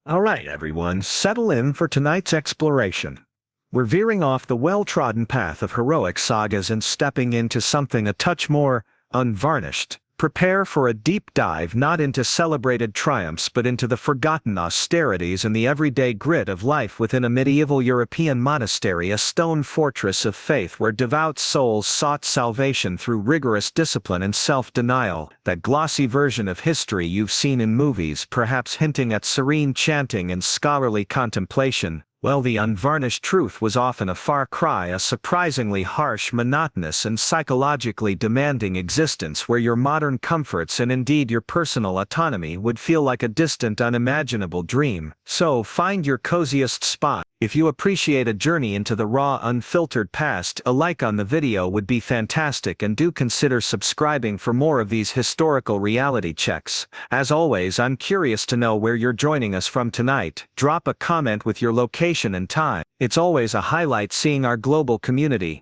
All right, everyone, settle in for tonight's exploration. We're veering off the well-trodden path of heroic sagas and stepping into something a touch more unvarnished. Prepare for a deep dive not into celebrated triumphs but into the forgotten austerities and the everyday grit of life within a medieval European monastery, a stone fortress of faith where devout souls sought salvation through rigorous discipline and self-denial. That glossy version of history you've seen in movies, perhaps hinting at serene chanting and scholarly contemplation. Well, the unvarnished truth was often a far cry, a surprisingly harsh, monotonous and psychologically demanding existence where your modern comforts and indeed your personal autonomy would feel like a distant, unimaginable dream. So, find your coziest spot. If you appreciate a journey into the raw, unfiltered past, a like on the video would be fantastic, and do consider subscribing for more of these historical reality checks. As always, I'm curious to know where you're joining us from tonight. Drop a comment with your location and time. It's always a highlight seeing our global community.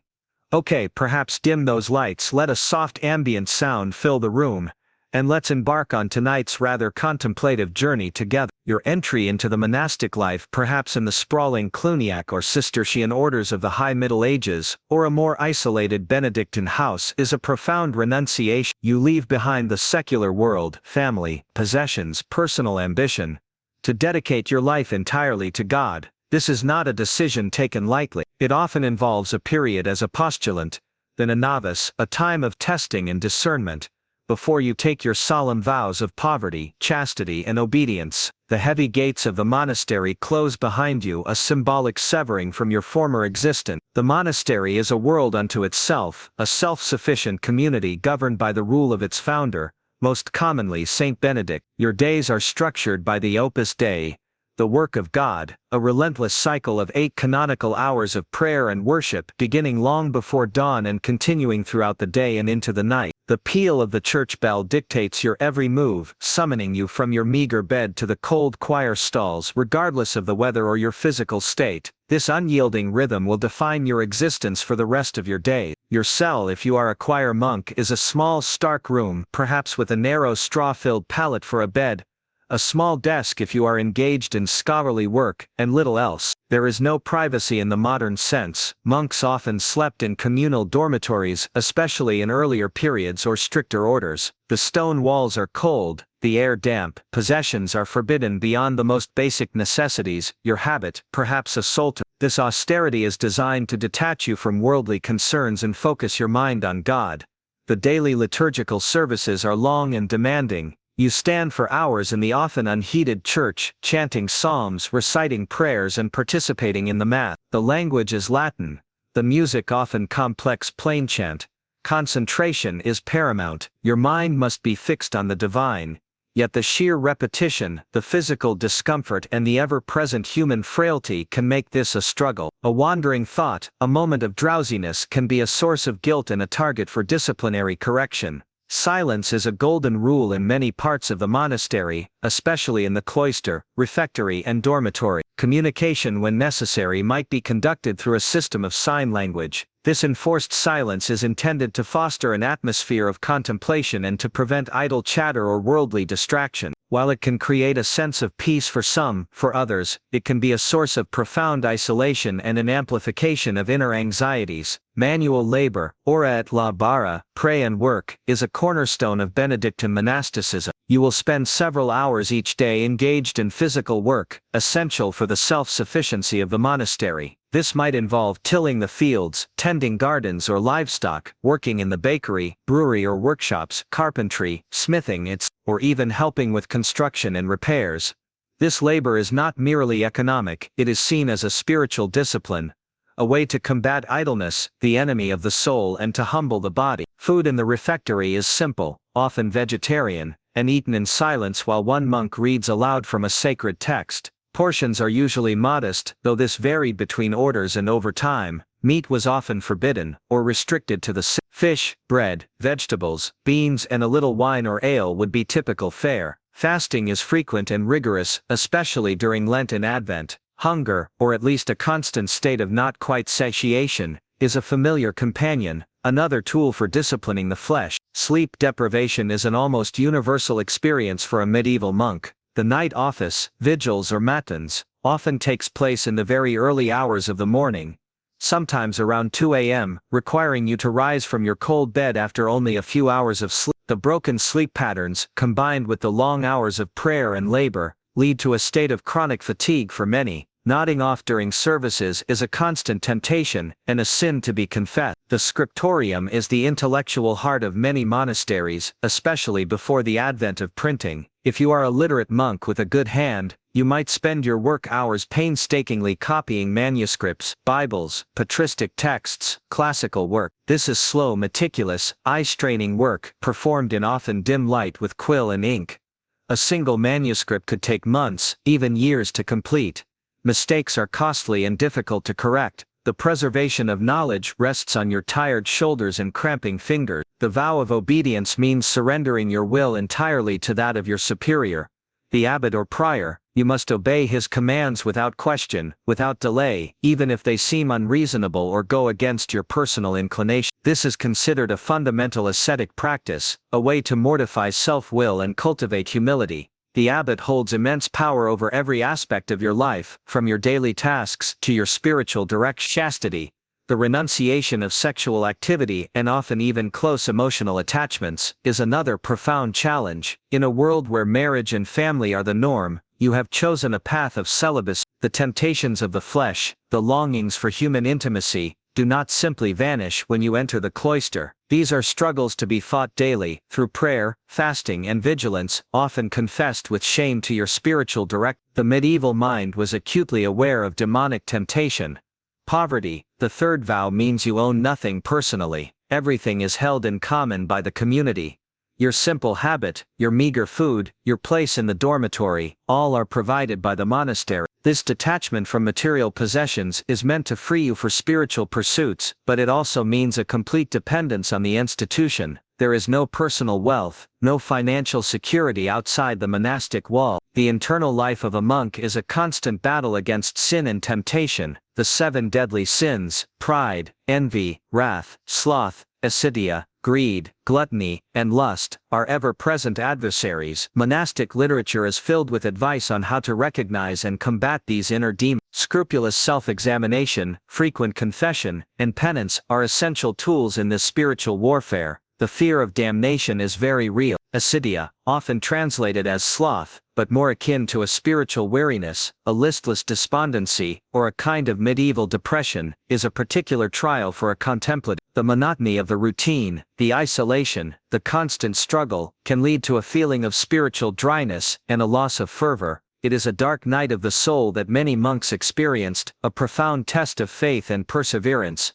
Okay, perhaps dim those lights, let a soft ambient sound fill the room, and let's embark on tonight's rather contemplative journey together. Your entry into the monastic life, perhaps in the sprawling Cluniac or Cistercian orders of the High Middle Ages, or a more isolated Benedictine house, is a profound renunciation. You leave behind the secular world, family, possessions, personal ambition, to dedicate your life entirely to God. This is not a decision taken lightly. It often involves a period as a postulant, then a novice, a time of testing and discernment, before you take your solemn vows of poverty, chastity and obedience. The heavy gates of the monastery close behind you, a symbolic severing from your former existence. The monastery is a world unto itself, a self-sufficient community governed by the rule of its founder, most commonly Saint Benedict. Your days are structured by the Opus Dei, the work of God, a relentless cycle of 8 canonical hours of prayer and worship, beginning long before dawn and continuing throughout the day and into the night. The peal of the church bell dictates your every move, summoning you from your meager bed to the cold choir stalls, regardless of the weather or your physical state. This unyielding rhythm will define your existence for the rest of your days. Your cell, if you are a choir monk, is a small, stark room, perhaps with a narrow straw-filled pallet for a bed, a small desk if you are engaged in scholarly work, and little else. There is no privacy in the modern sense. Monks often slept in communal dormitories, especially in earlier periods or stricter orders. The stone walls are cold, the air damp, possessions are forbidden beyond the most basic necessities, your habit, perhaps a psalter. This austerity is designed to detach you from worldly concerns and focus your mind on God. The daily liturgical services are long and demanding. You stand for hours in the often unheated church, chanting psalms, reciting prayers and participating in the Mass. The language is Latin, the music often complex plainchant. Concentration is paramount. Your mind must be fixed on the divine, yet the sheer repetition, the physical discomfort and the ever-present human frailty can make this a struggle. A wandering thought, a moment of drowsiness can be a source of guilt and a target for disciplinary correction. Silence is a golden rule in many parts of the monastery, especially in the cloister, refectory and dormitory. Communication when necessary might be conducted through a system of sign language. This enforced silence is intended to foster an atmosphere of contemplation and to prevent idle chatter or worldly distraction. While it can create a sense of peace for some, for others, it can be a source of profound isolation and an amplification of inner anxieties. Manual labor, ora et labora, pray and work, is a cornerstone of Benedictine monasticism. You will spend several hours each day engaged in physical work, essential for the self-sufficiency of the monastery. This might involve tilling the fields, tending gardens or livestock, working in the bakery, brewery or workshops, carpentry, smithing, or even helping with construction and repairs. This labor is not merely economic, it is seen as a spiritual discipline, a way to combat idleness, the enemy of the soul, and to humble the body. Food in the refectory is simple, often vegetarian, and eaten in silence while one monk reads aloud from a sacred text. Portions are usually modest, though this varied between orders and over time. Meat was often forbidden, or restricted to the sick. Fish, bread, vegetables, beans and a little wine or ale would be typical fare. Fasting is frequent and rigorous, especially during Lent and Advent. Hunger, or at least a constant state of not quite satiation, is a familiar companion, another tool for disciplining the flesh. Sleep deprivation is an almost universal experience for a medieval monk. The night office, vigils or matins, often takes place in the very early hours of the morning, sometimes around 2 a.m., requiring you to rise from your cold bed after only a few hours of sleep. The broken sleep patterns, combined with the long hours of prayer and labor, lead to a state of chronic fatigue for many. Nodding off during services is a constant temptation and a sin to be confessed. The scriptorium is the intellectual heart of many monasteries, especially before the advent of printing. If you are a literate monk with a good hand, you might spend your work hours painstakingly copying manuscripts, Bibles, patristic texts, classical work. This is slow, meticulous, eye-straining work, performed in often dim light with quill and ink. A single manuscript could take months, even years to complete. Mistakes are costly and difficult to correct. The preservation of knowledge rests on your tired shoulders and cramping fingers. The vow of obedience means surrendering your will entirely to that of your superior, the abbot or prior. You must obey his commands without question, without delay, even if they seem unreasonable or go against your personal inclination. This is considered a fundamental ascetic practice, a way to mortify self-will and cultivate humility. The abbot holds immense power over every aspect of your life, from your daily tasks to your spiritual direction. Chastity, the renunciation of sexual activity and often even close emotional attachments, is another profound challenge. In a world where marriage and family are the norm, you have chosen a path of celibacy. The temptations of the flesh, the longings for human intimacy, do not simply vanish when you enter the cloister. These are struggles to be fought daily, through prayer, fasting and vigilance, often confessed with shame to your spiritual director. The medieval mind was acutely aware of demonic temptation. Poverty, the third vow, means you own nothing personally. Everything is held in common by the community. Your simple habit, your meager food, your place in the dormitory, all are provided by the monastery. This detachment from material possessions is meant to free you for spiritual pursuits, but it also means a complete dependence on the institution. There is no personal wealth, no financial security outside the monastic wall. The internal life of a monk is a constant battle against sin and temptation. The 7 deadly sins, pride, envy, wrath, sloth, acedia, greed, gluttony, and lust, are ever-present adversaries. Monastic literature is filled with advice on how to recognize and combat these inner demons. Scrupulous self-examination, frequent confession, and penance are essential tools in this spiritual warfare. The fear of damnation is very real. Acedia, often translated as sloth, but more akin to a spiritual weariness, a listless despondency, or a kind of medieval depression, is a particular trial for a contemplative. The monotony of the routine, the isolation, the constant struggle, can lead to a feeling of spiritual dryness and a loss of fervor. It is a dark night of the soul that many monks experienced, a profound test of faith and perseverance.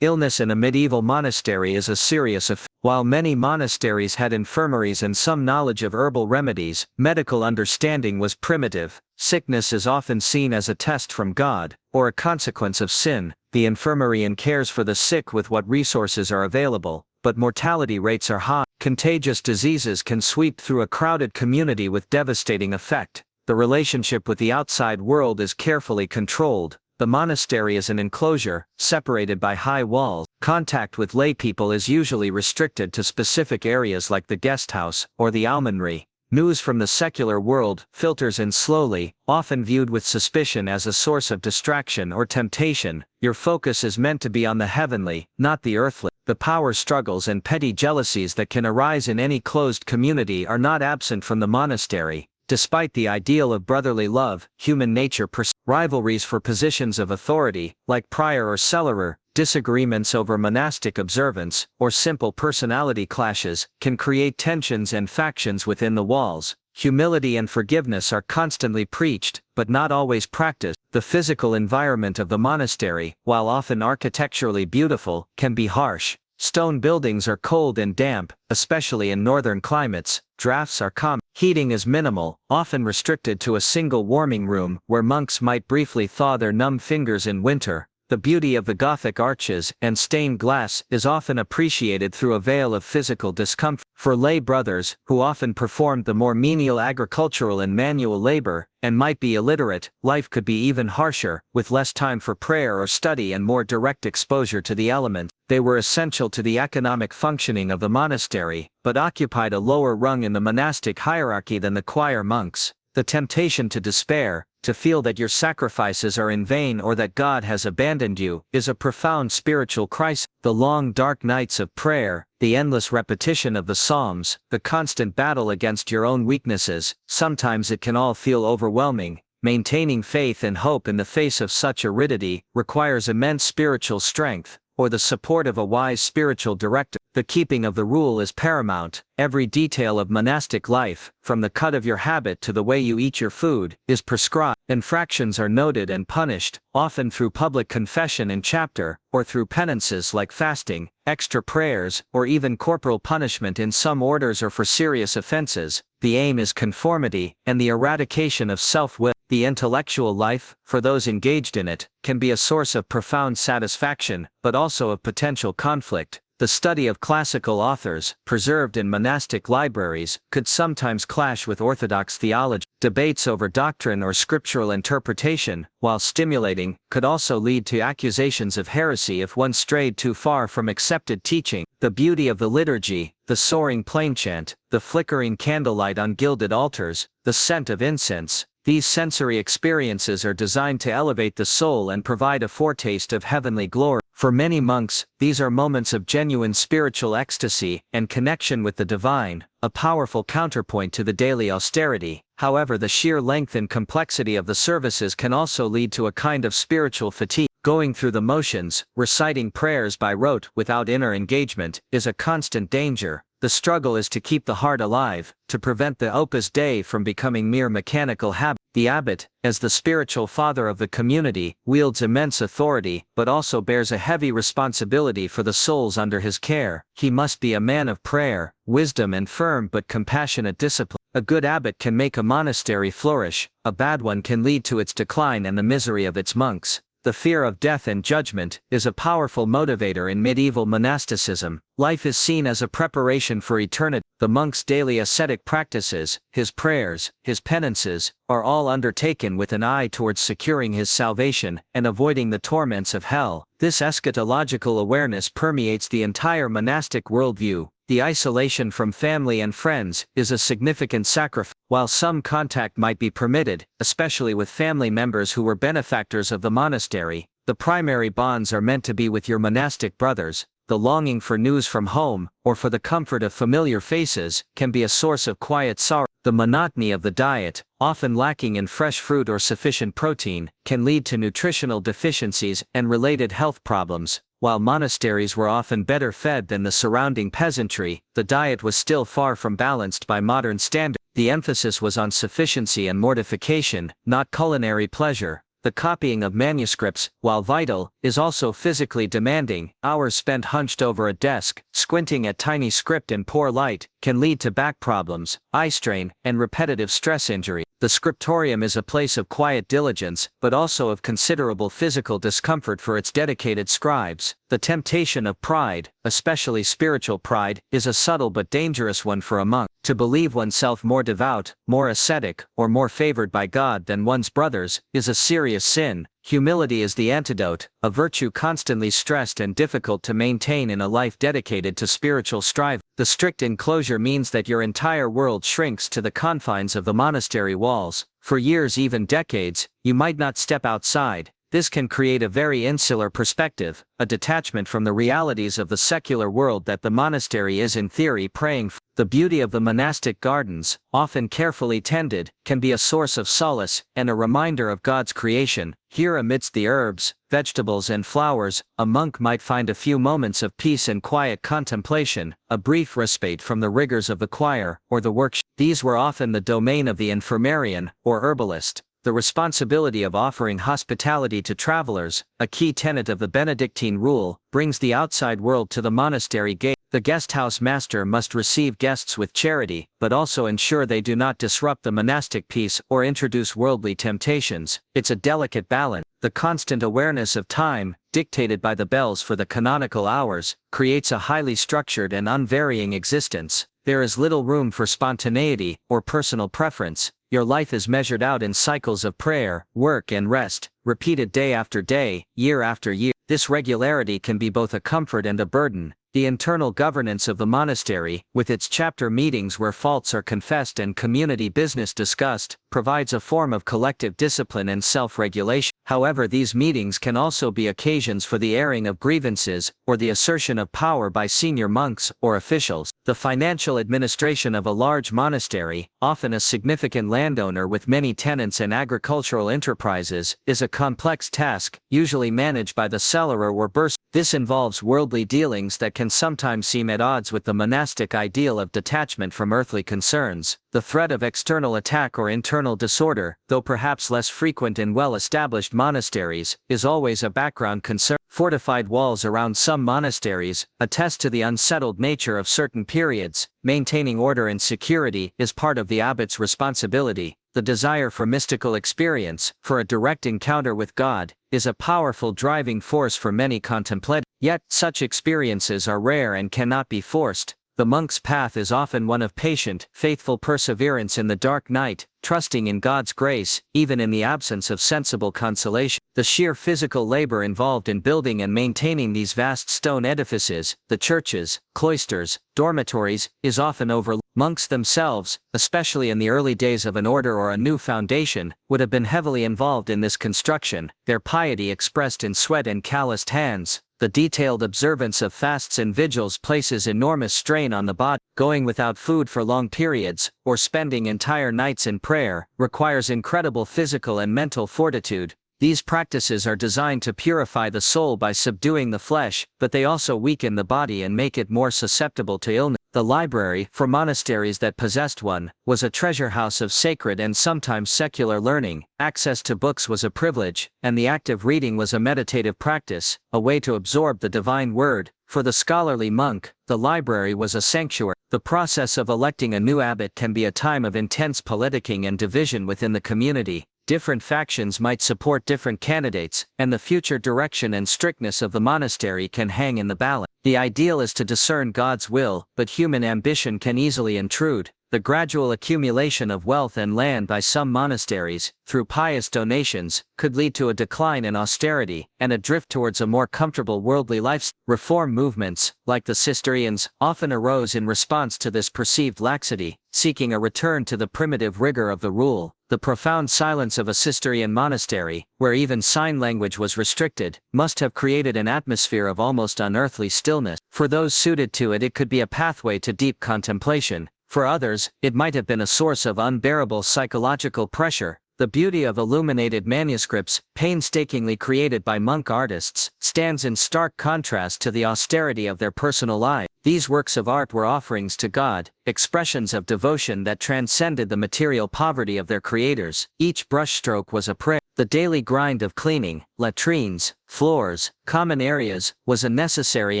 Illness in a medieval monastery is a serious affair. While many monasteries had infirmaries and some knowledge of herbal remedies, medical understanding was primitive. Sickness is often seen as a test from God, or a consequence of sin. The infirmarian cares for the sick with what resources are available, but mortality rates are high. Contagious diseases can sweep through a crowded community with devastating effect. The relationship with the outside world is carefully controlled. The monastery is an enclosure, separated by high walls. Contact with laypeople is usually restricted to specific areas like the guest house or the almonry. News from the secular world filters in slowly, often viewed with suspicion as a source of distraction or temptation. Your focus is meant to be on the heavenly, not the earthly. The power struggles and petty jealousies that can arise in any closed community are not absent from the monastery. Despite the ideal of brotherly love, human nature persists. Rivalries for positions of authority, like prior or cellarer, disagreements over monastic observance, or simple personality clashes, can create tensions and factions within the walls. Humility and forgiveness are constantly preached, but not always practiced. The physical environment of the monastery, while often architecturally beautiful, can be harsh. Stone buildings are cold and damp, especially in northern climates. Drafts are common. Heating is minimal, often restricted to a single warming room where monks might briefly thaw their numb fingers in winter. The beauty of the Gothic arches and stained glass is often appreciated through a veil of physical discomfort. For lay brothers, who often performed the more menial agricultural and manual labor, and might be illiterate, life could be even harsher, with less time for prayer or study and more direct exposure to the elements. They were essential to the economic functioning of the monastery, but occupied a lower rung in the monastic hierarchy than the choir monks. The temptation to despair, to feel that your sacrifices are in vain or that God has abandoned you, is a profound spiritual crisis. The long dark nights of prayer, the endless repetition of the Psalms, the constant battle against your own weaknesses, sometimes it can all feel overwhelming. Maintaining faith and hope in the face of such aridity requires immense spiritual strength, or the support of a wise spiritual director. The keeping of the rule is paramount. Every detail of monastic life, from the cut of your habit to the way you eat your food, is prescribed. Infractions are noted and punished, often through public confession in chapter, or through penances like fasting, extra prayers, or even corporal punishment in some orders or for serious offenses. The aim is conformity, and the eradication of self-will. The intellectual life, for those engaged in it, can be a source of profound satisfaction, but also of potential conflict. The study of classical authors, preserved in monastic libraries, could sometimes clash with orthodox theology. Debates over doctrine or scriptural interpretation, while stimulating, could also lead to accusations of heresy if one strayed too far from accepted teaching. The beauty of the liturgy, the soaring plainchant, the flickering candlelight on gilded altars, the scent of incense, these sensory experiences are designed to elevate the soul and provide a foretaste of heavenly glory. For many monks, these are moments of genuine spiritual ecstasy and connection with the divine, a powerful counterpoint to the daily austerity. However, the sheer length and complexity of the services can also lead to a kind of spiritual fatigue. Going through the motions, reciting prayers by rote without inner engagement, is a constant danger. The struggle is to keep the heart alive, to prevent the opus dei from becoming mere mechanical habit. The abbot, as the spiritual father of the community, wields immense authority, but also bears a heavy responsibility for the souls under his care. He must be a man of prayer, wisdom and firm but compassionate discipline. A good abbot can make a monastery flourish, a bad one can lead to its decline and the misery of its monks. The fear of death and judgment is a powerful motivator in medieval monasticism. Life is seen as a preparation for eternity. The monk's daily ascetic practices, his prayers, his penances, are all undertaken with an eye towards securing his salvation and avoiding the torments of hell. This eschatological awareness permeates the entire monastic worldview. The isolation from family and friends is a significant sacrifice. While some contact might be permitted, especially with family members who were benefactors of the monastery, the primary bonds are meant to be with your monastic brothers. The longing for news from home, or for the comfort of familiar faces, can be a source of quiet sorrow. The monotony of the diet, often lacking in fresh fruit or sufficient protein, can lead to nutritional deficiencies and related health problems. While monasteries were often better fed than the surrounding peasantry, the diet was still far from balanced by modern standards. The emphasis was on sufficiency and mortification, not culinary pleasure. The copying of manuscripts, while vital, is also physically demanding. Hours spent hunched over a desk, squinting at tiny script in poor light, can lead to back problems, eye strain, and repetitive stress injury. The scriptorium is a place of quiet diligence, but also of considerable physical discomfort for its dedicated scribes. The temptation of pride, especially spiritual pride, is a subtle but dangerous one for a monk. To believe oneself more devout, more ascetic, or more favored by God than one's brothers, is a serious sin. Humility is the antidote, a virtue constantly stressed and difficult to maintain in a life dedicated to spiritual striving. The strict enclosure means that your entire world shrinks to the confines of the monastery walls. For years, even decades, you might not step outside. This can create a very insular perspective, a detachment from the realities of the secular world that the monastery is in theory praying for. The beauty of the monastic gardens, often carefully tended, can be a source of solace and a reminder of God's creation. Here, amidst the herbs, vegetables and flowers, a monk might find a few moments of peace and quiet contemplation, a brief respite from the rigors of the choir or the workshop. These were often the domain of the infirmarian or herbalist. The responsibility of offering hospitality to travelers, a key tenet of the Benedictine rule, brings the outside world to the monastery gate. The guesthouse master must receive guests with charity, but also ensure they do not disrupt the monastic peace or introduce worldly temptations. It's a delicate balance. The constant awareness of time, dictated by the bells for the canonical hours, creates a highly structured and unvarying existence. There is little room for spontaneity or personal preference. Your life is measured out in cycles of prayer, work and rest, repeated day after day, year after year. This regularity can be both a comfort and a burden. The internal governance of the monastery, with its chapter meetings where faults are confessed and community business discussed, provides a form of collective discipline and self-regulation. However, these meetings can also be occasions for the airing of grievances, or the assertion of power by senior monks or officials. The financial administration of a large monastery, often a significant landowner with many tenants and agricultural enterprises, is a complex task, usually managed by the cellarer or bursar. This involves worldly dealings that can sometimes seem at odds with the monastic ideal of detachment from earthly concerns. The threat of external attack or internal disorder, though perhaps less frequent in well-established monasteries, is always a background concern. Fortified walls around some monasteries attest to the unsettled nature of certain periods. Maintaining order and security is part of the abbot's responsibility. The desire for mystical experience, for a direct encounter with God, is a powerful driving force for many contemplatives. Yet, such experiences are rare and cannot be forced. The monk's path is often one of patient, faithful perseverance in the dark night, trusting in God's grace, even in the absence of sensible consolation. The sheer physical labor involved in building and maintaining these vast stone edifices, the churches, cloisters, dormitories, is often overlooked. Monks themselves, especially in the early days of an order or a new foundation, would have been heavily involved in this construction, their piety expressed in sweat and calloused hands. The detailed observance of fasts and vigils places enormous strain on the body. Going without food for long periods, or spending entire nights in prayer, requires incredible physical and mental fortitude. These practices are designed to purify the soul by subduing the flesh, but they also weaken the body and make it more susceptible to illness. The library, for monasteries that possessed one, was a treasure house of sacred and sometimes secular learning. Access to books was a privilege, and the act of reading was a meditative practice, a way to absorb the divine word. For the scholarly monk, the library was a sanctuary. The process of electing a new abbot can be a time of intense politicking and division within the community. Different factions might support different candidates, and the future direction and strictness of the monastery can hang in the balance. The ideal is to discern God's will, but human ambition can easily intrude. The gradual accumulation of wealth and land by some monasteries, through pious donations, could lead to a decline in austerity, and a drift towards a more comfortable worldly lifestyle. Reform movements, like the Cistercians, often arose in response to this perceived laxity, seeking a return to the primitive rigor of the rule. The profound silence of a Cistercian monastery, where even sign language was restricted, must have created an atmosphere of almost unearthly stillness. For those suited to it, it could be a pathway to deep contemplation. For others, it might have been a source of unbearable psychological pressure. The beauty of illuminated manuscripts, painstakingly created by monk artists, stands in stark contrast to the austerity of their personal lives. These works of art were offerings to God, expressions of devotion that transcended the material poverty of their creators. Each brushstroke was a prayer. The daily grind of cleaning, latrines, floors, common areas, was a necessary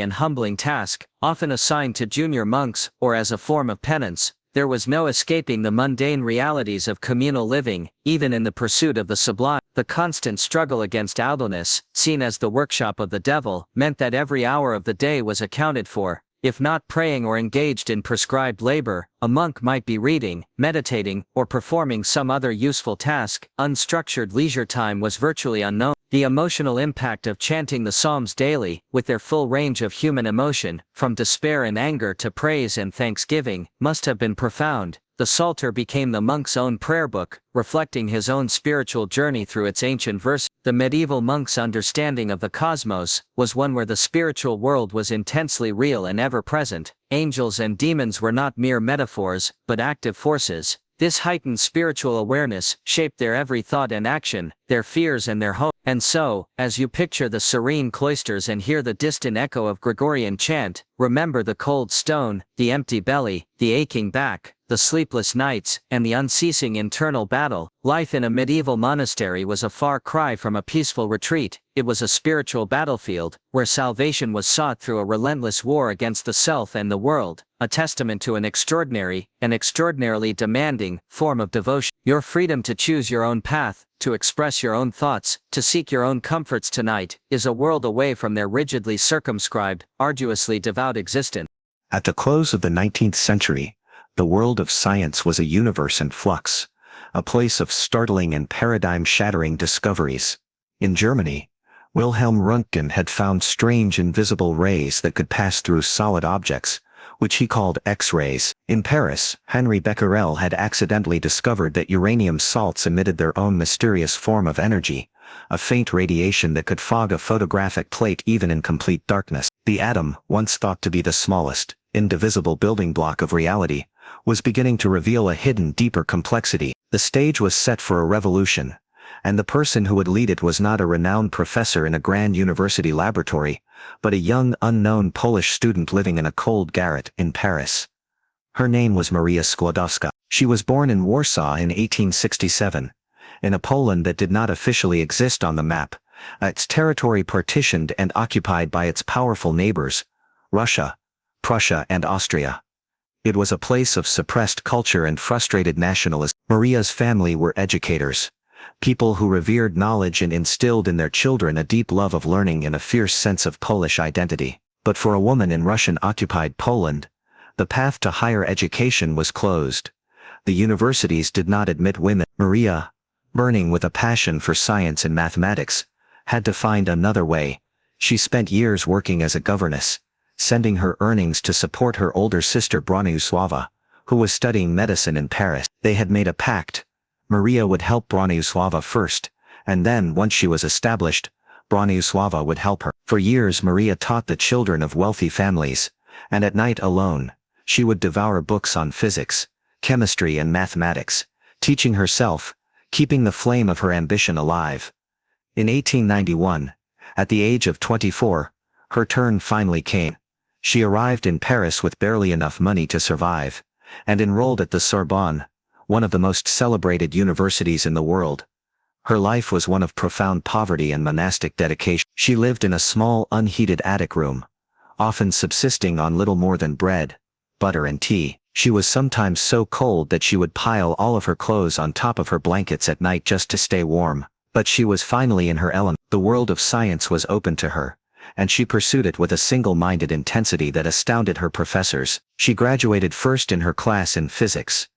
and humbling task, often assigned to junior monks, or as a form of penance. There was no escaping the mundane realities of communal living, even in the pursuit of the sublime. The constant struggle against idleness, seen as the workshop of the devil, meant that every hour of the day was accounted for. If not praying or engaged in prescribed labor, a monk might be reading, meditating, or performing some other useful task. Unstructured leisure time was virtually unknown. The emotional impact of chanting the Psalms daily, with their full range of human emotion, from despair and anger to praise and thanksgiving, must have been profound. The Psalter became the monk's own prayer book, reflecting his own spiritual journey through its ancient verse. The medieval monk's understanding of the cosmos was one where the spiritual world was intensely real and ever-present. Angels and demons were not mere metaphors, but active forces. This heightened spiritual awareness shaped their every thought and action, their fears and their hopes. And so, as you picture the serene cloisters and hear the distant echo of Gregorian chant, remember the cold stone, the empty belly, the aching back, the sleepless nights, and the unceasing internal battle. Life in a medieval monastery was a far cry from a peaceful retreat. It was a spiritual battlefield, where salvation was sought through a relentless war against the self and the world, a testament to an extraordinarily demanding form of devotion. Your freedom to choose your own path, to express your own thoughts, to seek your own comforts tonight, is a world away from their rigidly circumscribed, arduously devout existence. At the close of the 19th century, the world of science was a universe in flux, a place of startling and paradigm-shattering discoveries. In Germany, Wilhelm Röntgen had found strange invisible rays that could pass through solid objects, which he called X-rays. In Paris, Henri Becquerel had accidentally discovered that uranium salts emitted their own mysterious form of energy, a faint radiation that could fog a photographic plate even in complete darkness. The atom, once thought to be the smallest, indivisible building block of reality, was beginning to reveal a hidden, deeper complexity. The stage was set for a revolution, and the person who would lead it was not a renowned professor in a grand university laboratory, but a young, unknown Polish student living in a cold garret in Paris. Her name was Maria Skłodowska. She was born in Warsaw in 1867, in a Poland that did not officially exist on the map, its territory partitioned and occupied by its powerful neighbors, Russia, Prussia and Austria. It was a place of suppressed culture and frustrated nationalism. Maria's family were educators, people who revered knowledge and instilled in their children a deep love of learning and a fierce sense of Polish identity. But for a woman in Russian-occupied Poland, the path to higher education was closed. The universities did not admit women. Maria, burning with a passion for science and mathematics, had to find another way. She spent years working as a governess, sending her earnings to support her older sister Bronislawa, who was studying medicine in Paris. They had made a pact. Maria would help Bronislawa first, and then, once she was established, Bronislawa would help her. For years Maria taught the children of wealthy families, and at night alone, she would devour books on physics, chemistry and mathematics, teaching herself, keeping the flame of her ambition alive. In 1891, at the age of 24, her turn finally came. She arrived in Paris with barely enough money to survive, and enrolled at the Sorbonne, one of the most celebrated universities in the world. Her life was one of profound poverty and monastic dedication. She lived in a small, unheated attic room, often subsisting on little more than bread, butter and tea. She was sometimes so cold that she would pile all of her clothes on top of her blankets at night just to stay warm. But she was finally in her element. The world of science was open to her, and she pursued it with a single-minded intensity that astounded her professors. She graduated first in her class in physics,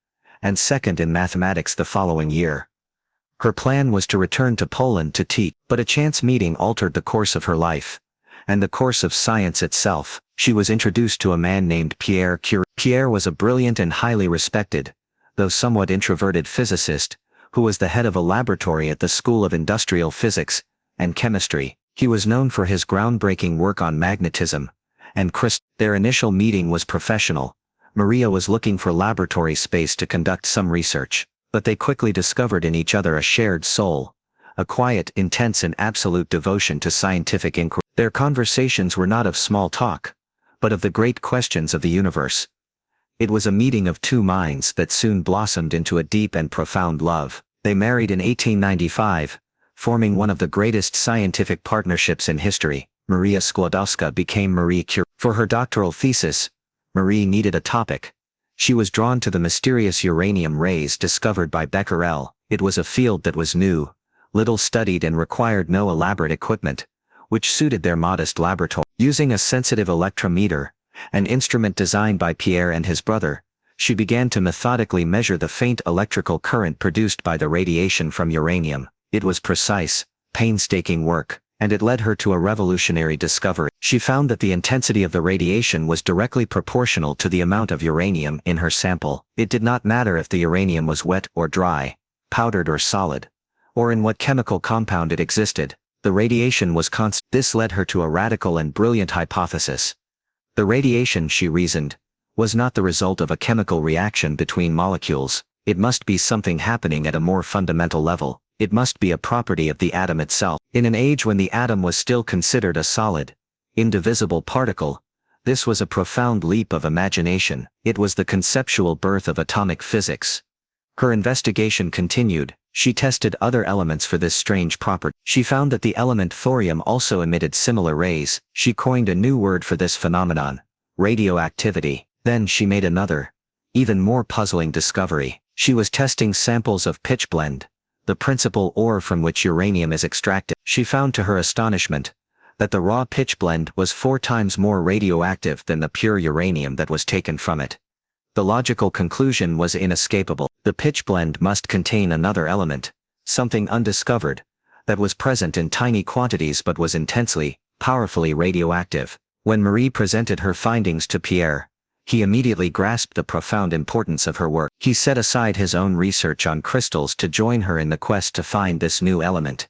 and second in mathematics the following year. Her plan was to return to Poland to teach, but a chance meeting altered the course of her life, and the course of science itself. She was introduced to a man named Pierre Curie. Pierre was a brilliant and highly respected, though somewhat introverted physicist, who was the head of a laboratory at the School of Industrial Physics and Chemistry. He was known for his groundbreaking work on magnetism and crystals. Their initial meeting was professional. Maria was looking for laboratory space to conduct some research, but they quickly discovered in each other a shared soul, a quiet, intense and absolute devotion to scientific inquiry. Their conversations were not of small talk, but of the great questions of the universe. It was a meeting of two minds that soon blossomed into a deep and profound love. They married in 1895, forming one of the greatest scientific partnerships in history. Maria Skłodowska became Marie Curie. For her doctoral thesis, Marie needed a topic. She was drawn to the mysterious uranium rays discovered by Becquerel. It was a field that was new, little studied and required no elaborate equipment, which suited their modest laboratory. Using a sensitive electrometer, an instrument designed by Pierre and his brother, she began to methodically measure the faint electrical current produced by the radiation from uranium. It was precise, painstaking work, and it led her to a revolutionary discovery. She found that the intensity of the radiation was directly proportional to the amount of uranium in her sample. It did not matter if the uranium was wet or dry, powdered or solid, or in what chemical compound it existed. The radiation was constant. This led her to a radical and brilliant hypothesis. The radiation, she reasoned, was not the result of a chemical reaction between molecules. It must be something happening at a more fundamental level. It must be a property of the atom itself. In an age when the atom was still considered a solid, indivisible particle, this was a profound leap of imagination. It was the conceptual birth of atomic physics. Her investigation continued. She tested other elements for this strange property. She found that the element thorium also emitted similar rays. She coined a new word for this phenomenon: radioactivity. Then she made another, even more puzzling discovery. She was testing samples of pitchblende, the principal ore from which uranium is extracted. She found to her astonishment that the raw pitchblende was 4 times more radioactive than the pure uranium that was taken from it. The logical conclusion was inescapable. The pitchblende must contain another element, something undiscovered, that was present in tiny quantities but was intensely, powerfully radioactive. When Marie presented her findings to Pierre, he immediately grasped the profound importance of her work. He set aside his own research on crystals to join her in the quest to find this new element.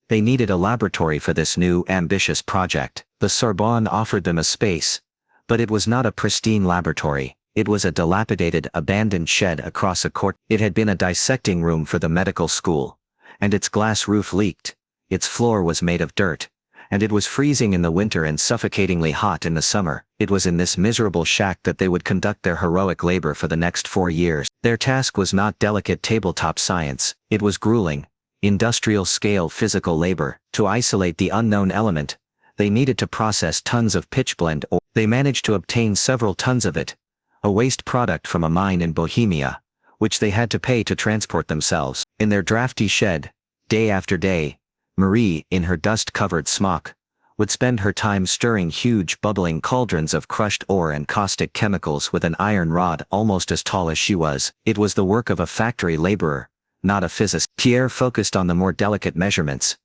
They needed a laboratory for this new, ambitious project. The Sorbonne offered them a space, but it was not a pristine laboratory. It was a dilapidated, abandoned shed across a court. It had been a dissecting room for the medical school, and its glass roof leaked. Its floor was made of dirt, and it was freezing in the winter and suffocatingly hot in the summer. It was in this miserable shack that they would conduct their heroic labor for the next 4 years. Their task was not delicate tabletop science. It was grueling, industrial-scale physical labor. To isolate the unknown element, they needed to process tons of pitchblende ore. They managed to obtain several tons of it, a waste product from a mine in Bohemia, which they had to pay to transport themselves. In their drafty shed, day after day, Marie, in her dust-covered smock, would spend her time stirring huge bubbling cauldrons of crushed ore and caustic chemicals with an iron rod almost as tall as she was. It was the work of a factory laborer, not a physicist. Pierre focused on the more delicate measurements,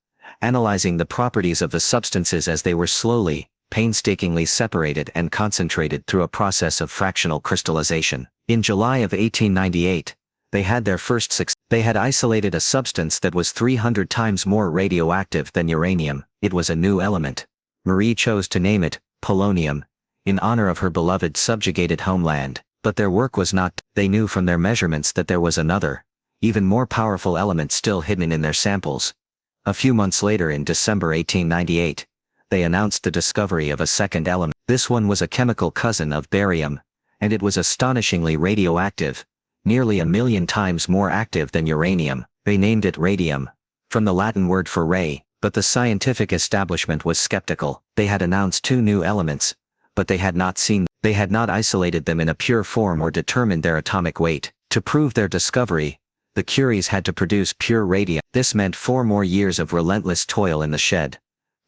analyzing the properties of the substances as they were slowly, painstakingly separated and concentrated through a process of fractional crystallization. In July of 1898, they had their first success. They had isolated a substance that was 300 times more radioactive than uranium. It was a new element. Marie chose to name it polonium, in honor of her beloved subjugated homeland. But their work was not. They knew from their measurements that there was another, even more powerful element still hidden in their samples. A few months later, in December 1898, they announced the discovery of a second element. This one was a chemical cousin of barium, and it was astonishingly radioactive, nearly 1,000,000 times more active than uranium. They named it radium, from the Latin word for ray, but the scientific establishment was skeptical. They had announced 2 new elements, but they had not isolated them in a pure form or determined their atomic weight. To prove their discovery, the Curies had to produce pure radium. This meant 4 more years of relentless toil in the shed,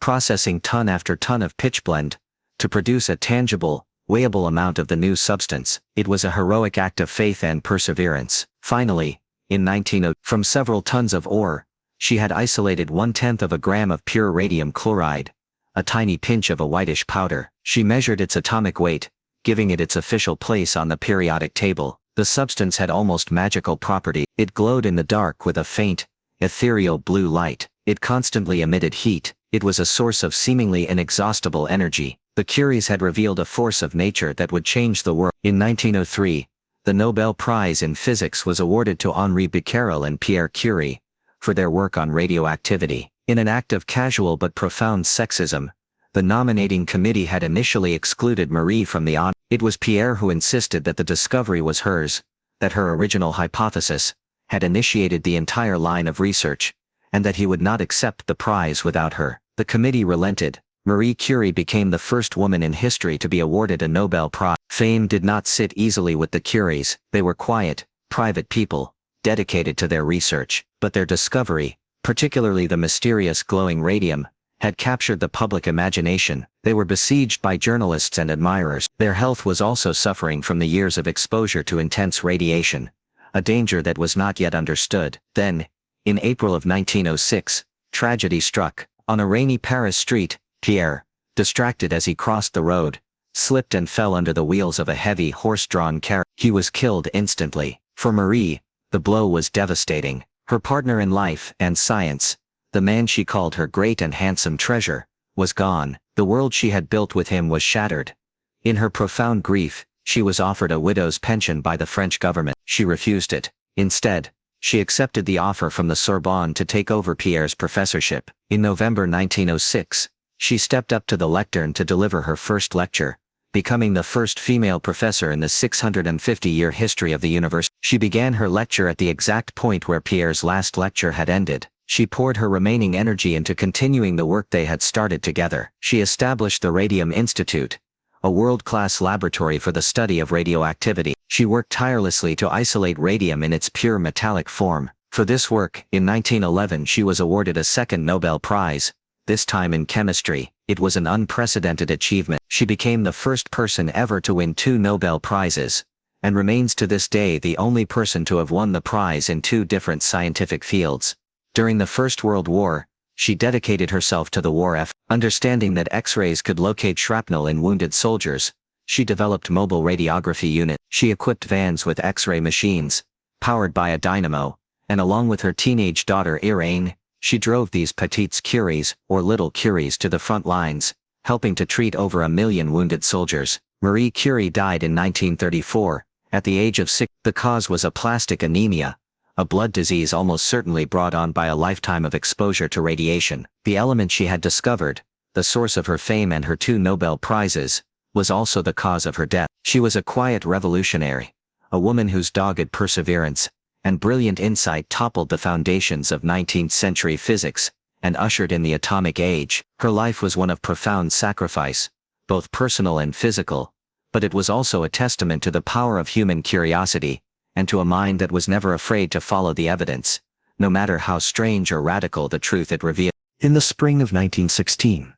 processing ton after ton of pitchblende, to produce a tangible, weighable amount of the new substance. It was a heroic act of faith and perseverance. Finally, in 1900, from several tons of ore, she had isolated 1/10 of a gram of pure radium chloride, a tiny pinch of a whitish powder. She measured its atomic weight, giving it its official place on the periodic table. The substance had almost magical property. It glowed in the dark with a faint, ethereal blue light. It constantly emitted heat. It was a source of seemingly inexhaustible energy. The Curies had revealed a force of nature that would change the world. In 1903, the Nobel Prize in Physics was awarded to Henri Becquerel and Pierre Curie for their work on radioactivity. In an act of casual but profound sexism, the nominating committee had initially excluded Marie from the honor. It was Pierre who insisted that the discovery was hers, that her original hypothesis had initiated the entire line of research, and that he would not accept the prize without her. The committee relented. Marie Curie became the first woman in history to be awarded a Nobel Prize. Fame did not sit easily with the Curies. They were quiet, private people, dedicated to their research. But their discovery, particularly the mysterious glowing radium, had captured the public imagination. They were besieged by journalists and admirers. Their health was also suffering from the years of exposure to intense radiation, a danger that was not yet understood. Then, in April of 1906, tragedy struck. On a rainy Paris street, Pierre, distracted as he crossed the road, slipped and fell under the wheels of a heavy horse-drawn carriage. He was killed instantly. For Marie, the blow was devastating. Her partner in life and science, the man she called her great and handsome treasure, was gone. The world she had built with him was shattered. In her profound grief, she was offered a widow's pension by the French government. She refused it. Instead, she accepted the offer from the Sorbonne to take over Pierre's professorship. In November 1906, she stepped up to the lectern to deliver her first lecture, becoming the first female professor in the 650-year history of the university. She began her lecture at the exact point where Pierre's last lecture had ended. She poured her remaining energy into continuing the work they had started together. She established the Radium Institute, a world-class laboratory for the study of radioactivity. She worked tirelessly to isolate radium in its pure metallic form. For this work, in 1911 she was awarded a second Nobel Prize, this time in chemistry. It was an unprecedented achievement. She became the first person ever to win 2 Nobel Prizes, and remains to this day the only person to have won the prize in 2 different scientific fields. During the First World War, she dedicated herself to the war effort. Understanding that X-rays could locate shrapnel in wounded soldiers, she developed mobile radiography units. She equipped vans with X-ray machines, powered by a dynamo, and along with her teenage daughter Irene, she drove these petites curies, or little curies, to the front lines, helping to treat over 1 million wounded soldiers. Marie Curie died in 1934, at the age of 6. The cause was aplastic anemia, a blood disease almost certainly brought on by a lifetime of exposure to radiation. The element she had discovered, the source of her fame and her 2 Nobel Prizes, was also the cause of her death. She was a quiet revolutionary, a woman whose dogged perseverance and brilliant insight toppled the foundations of 19th century physics and ushered in the atomic age. Her life was one of profound sacrifice, both personal and physical, but it was also a testament to the power of human curiosity, and to a mind that was never afraid to follow the evidence, no matter how strange or radical the truth it revealed. In the spring of 1916,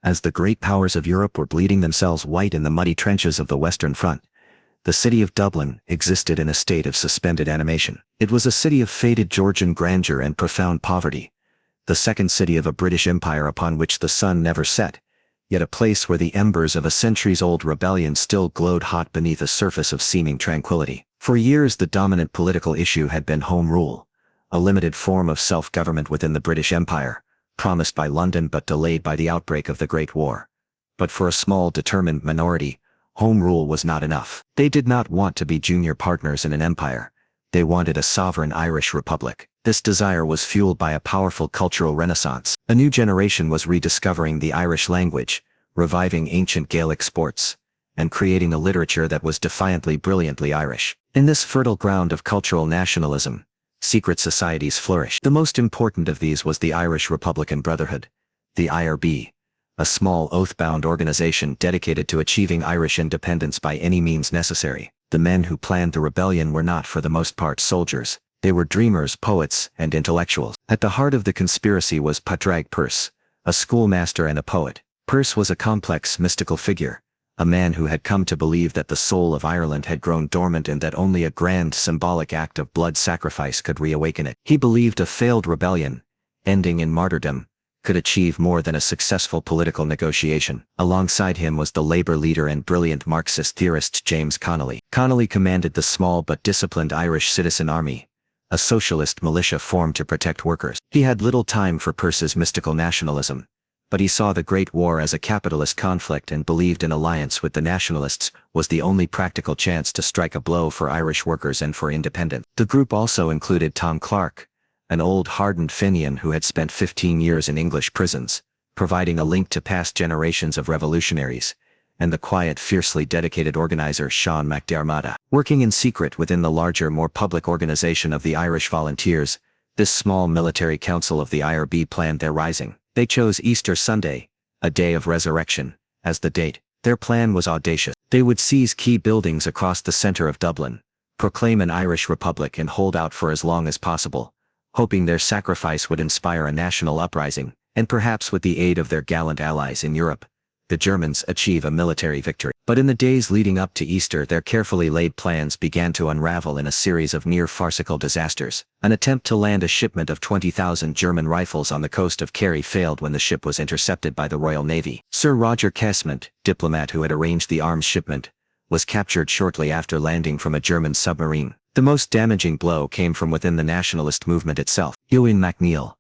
as the great powers of Europe were bleeding themselves white in the muddy trenches of the Western Front, the city of Dublin existed in a state of suspended animation. It was a city of faded Georgian grandeur and profound poverty, the second city of a British Empire upon which the sun never set, yet a place where the embers of a centuries-old rebellion still glowed hot beneath a surface of seeming tranquility. For years the dominant political issue had been Home Rule, a limited form of self-government within the British Empire, promised by London but delayed by the outbreak of the Great War. But for a small determined minority, Home Rule was not enough. They did not want to be junior partners in an empire. They wanted a sovereign Irish republic. This desire was fueled by a powerful cultural renaissance. A new generation was rediscovering the Irish language, reviving ancient Gaelic sports, and creating a literature that was defiantly brilliantly Irish. In this fertile ground of cultural nationalism, secret societies flourished. The most important of these was the Irish Republican Brotherhood, the IRB, a small oath-bound organization dedicated to achieving Irish independence by any means necessary. The men who planned the rebellion were not for the most part soldiers. They were dreamers, poets, and intellectuals. At the heart of the conspiracy was Padraig Pearse, a schoolmaster and a poet. Pearse was a complex, mystical figure, a man who had come to believe that the soul of Ireland had grown dormant and that only a grand, symbolic act of blood sacrifice could reawaken it. He believed a failed rebellion, ending in martyrdom, could achieve more than a successful political negotiation. Alongside him was the labor leader and brilliant Marxist theorist James Connolly. Connolly commanded the small but disciplined Irish Citizen Army, a socialist militia formed to protect workers. He had little time for Pearse's mystical nationalism, but he saw the Great War as a capitalist conflict and believed an alliance with the nationalists was the only practical chance to strike a blow for Irish workers and for independence. The group also included Tom Clark, an old hardened Fenian who had spent 15 years in English prisons, providing a link to past generations of revolutionaries, and the quiet, fiercely dedicated organizer Sean McDermott. Working in secret within the larger, more public organization of the Irish Volunteers, this small military council of the IRB planned their rising. They chose Easter Sunday, a day of resurrection, as the date. Their plan was audacious. They would seize key buildings across the center of Dublin, proclaim an Irish republic and hold out for as long as possible, hoping their sacrifice would inspire a national uprising, and perhaps with the aid of their gallant allies in Europe, the Germans achieve a military victory. But in the days leading up to Easter, their carefully laid plans began to unravel in a series of near-farcical disasters. An attempt to land a shipment of 20,000 German rifles on the coast of Kerry failed when the ship was intercepted by the Royal Navy. Sir Roger Casement, diplomat who had arranged the arms shipment, was captured shortly after landing from a German submarine. The most damaging blow came from within the nationalist movement itself. Ewan MacNeill,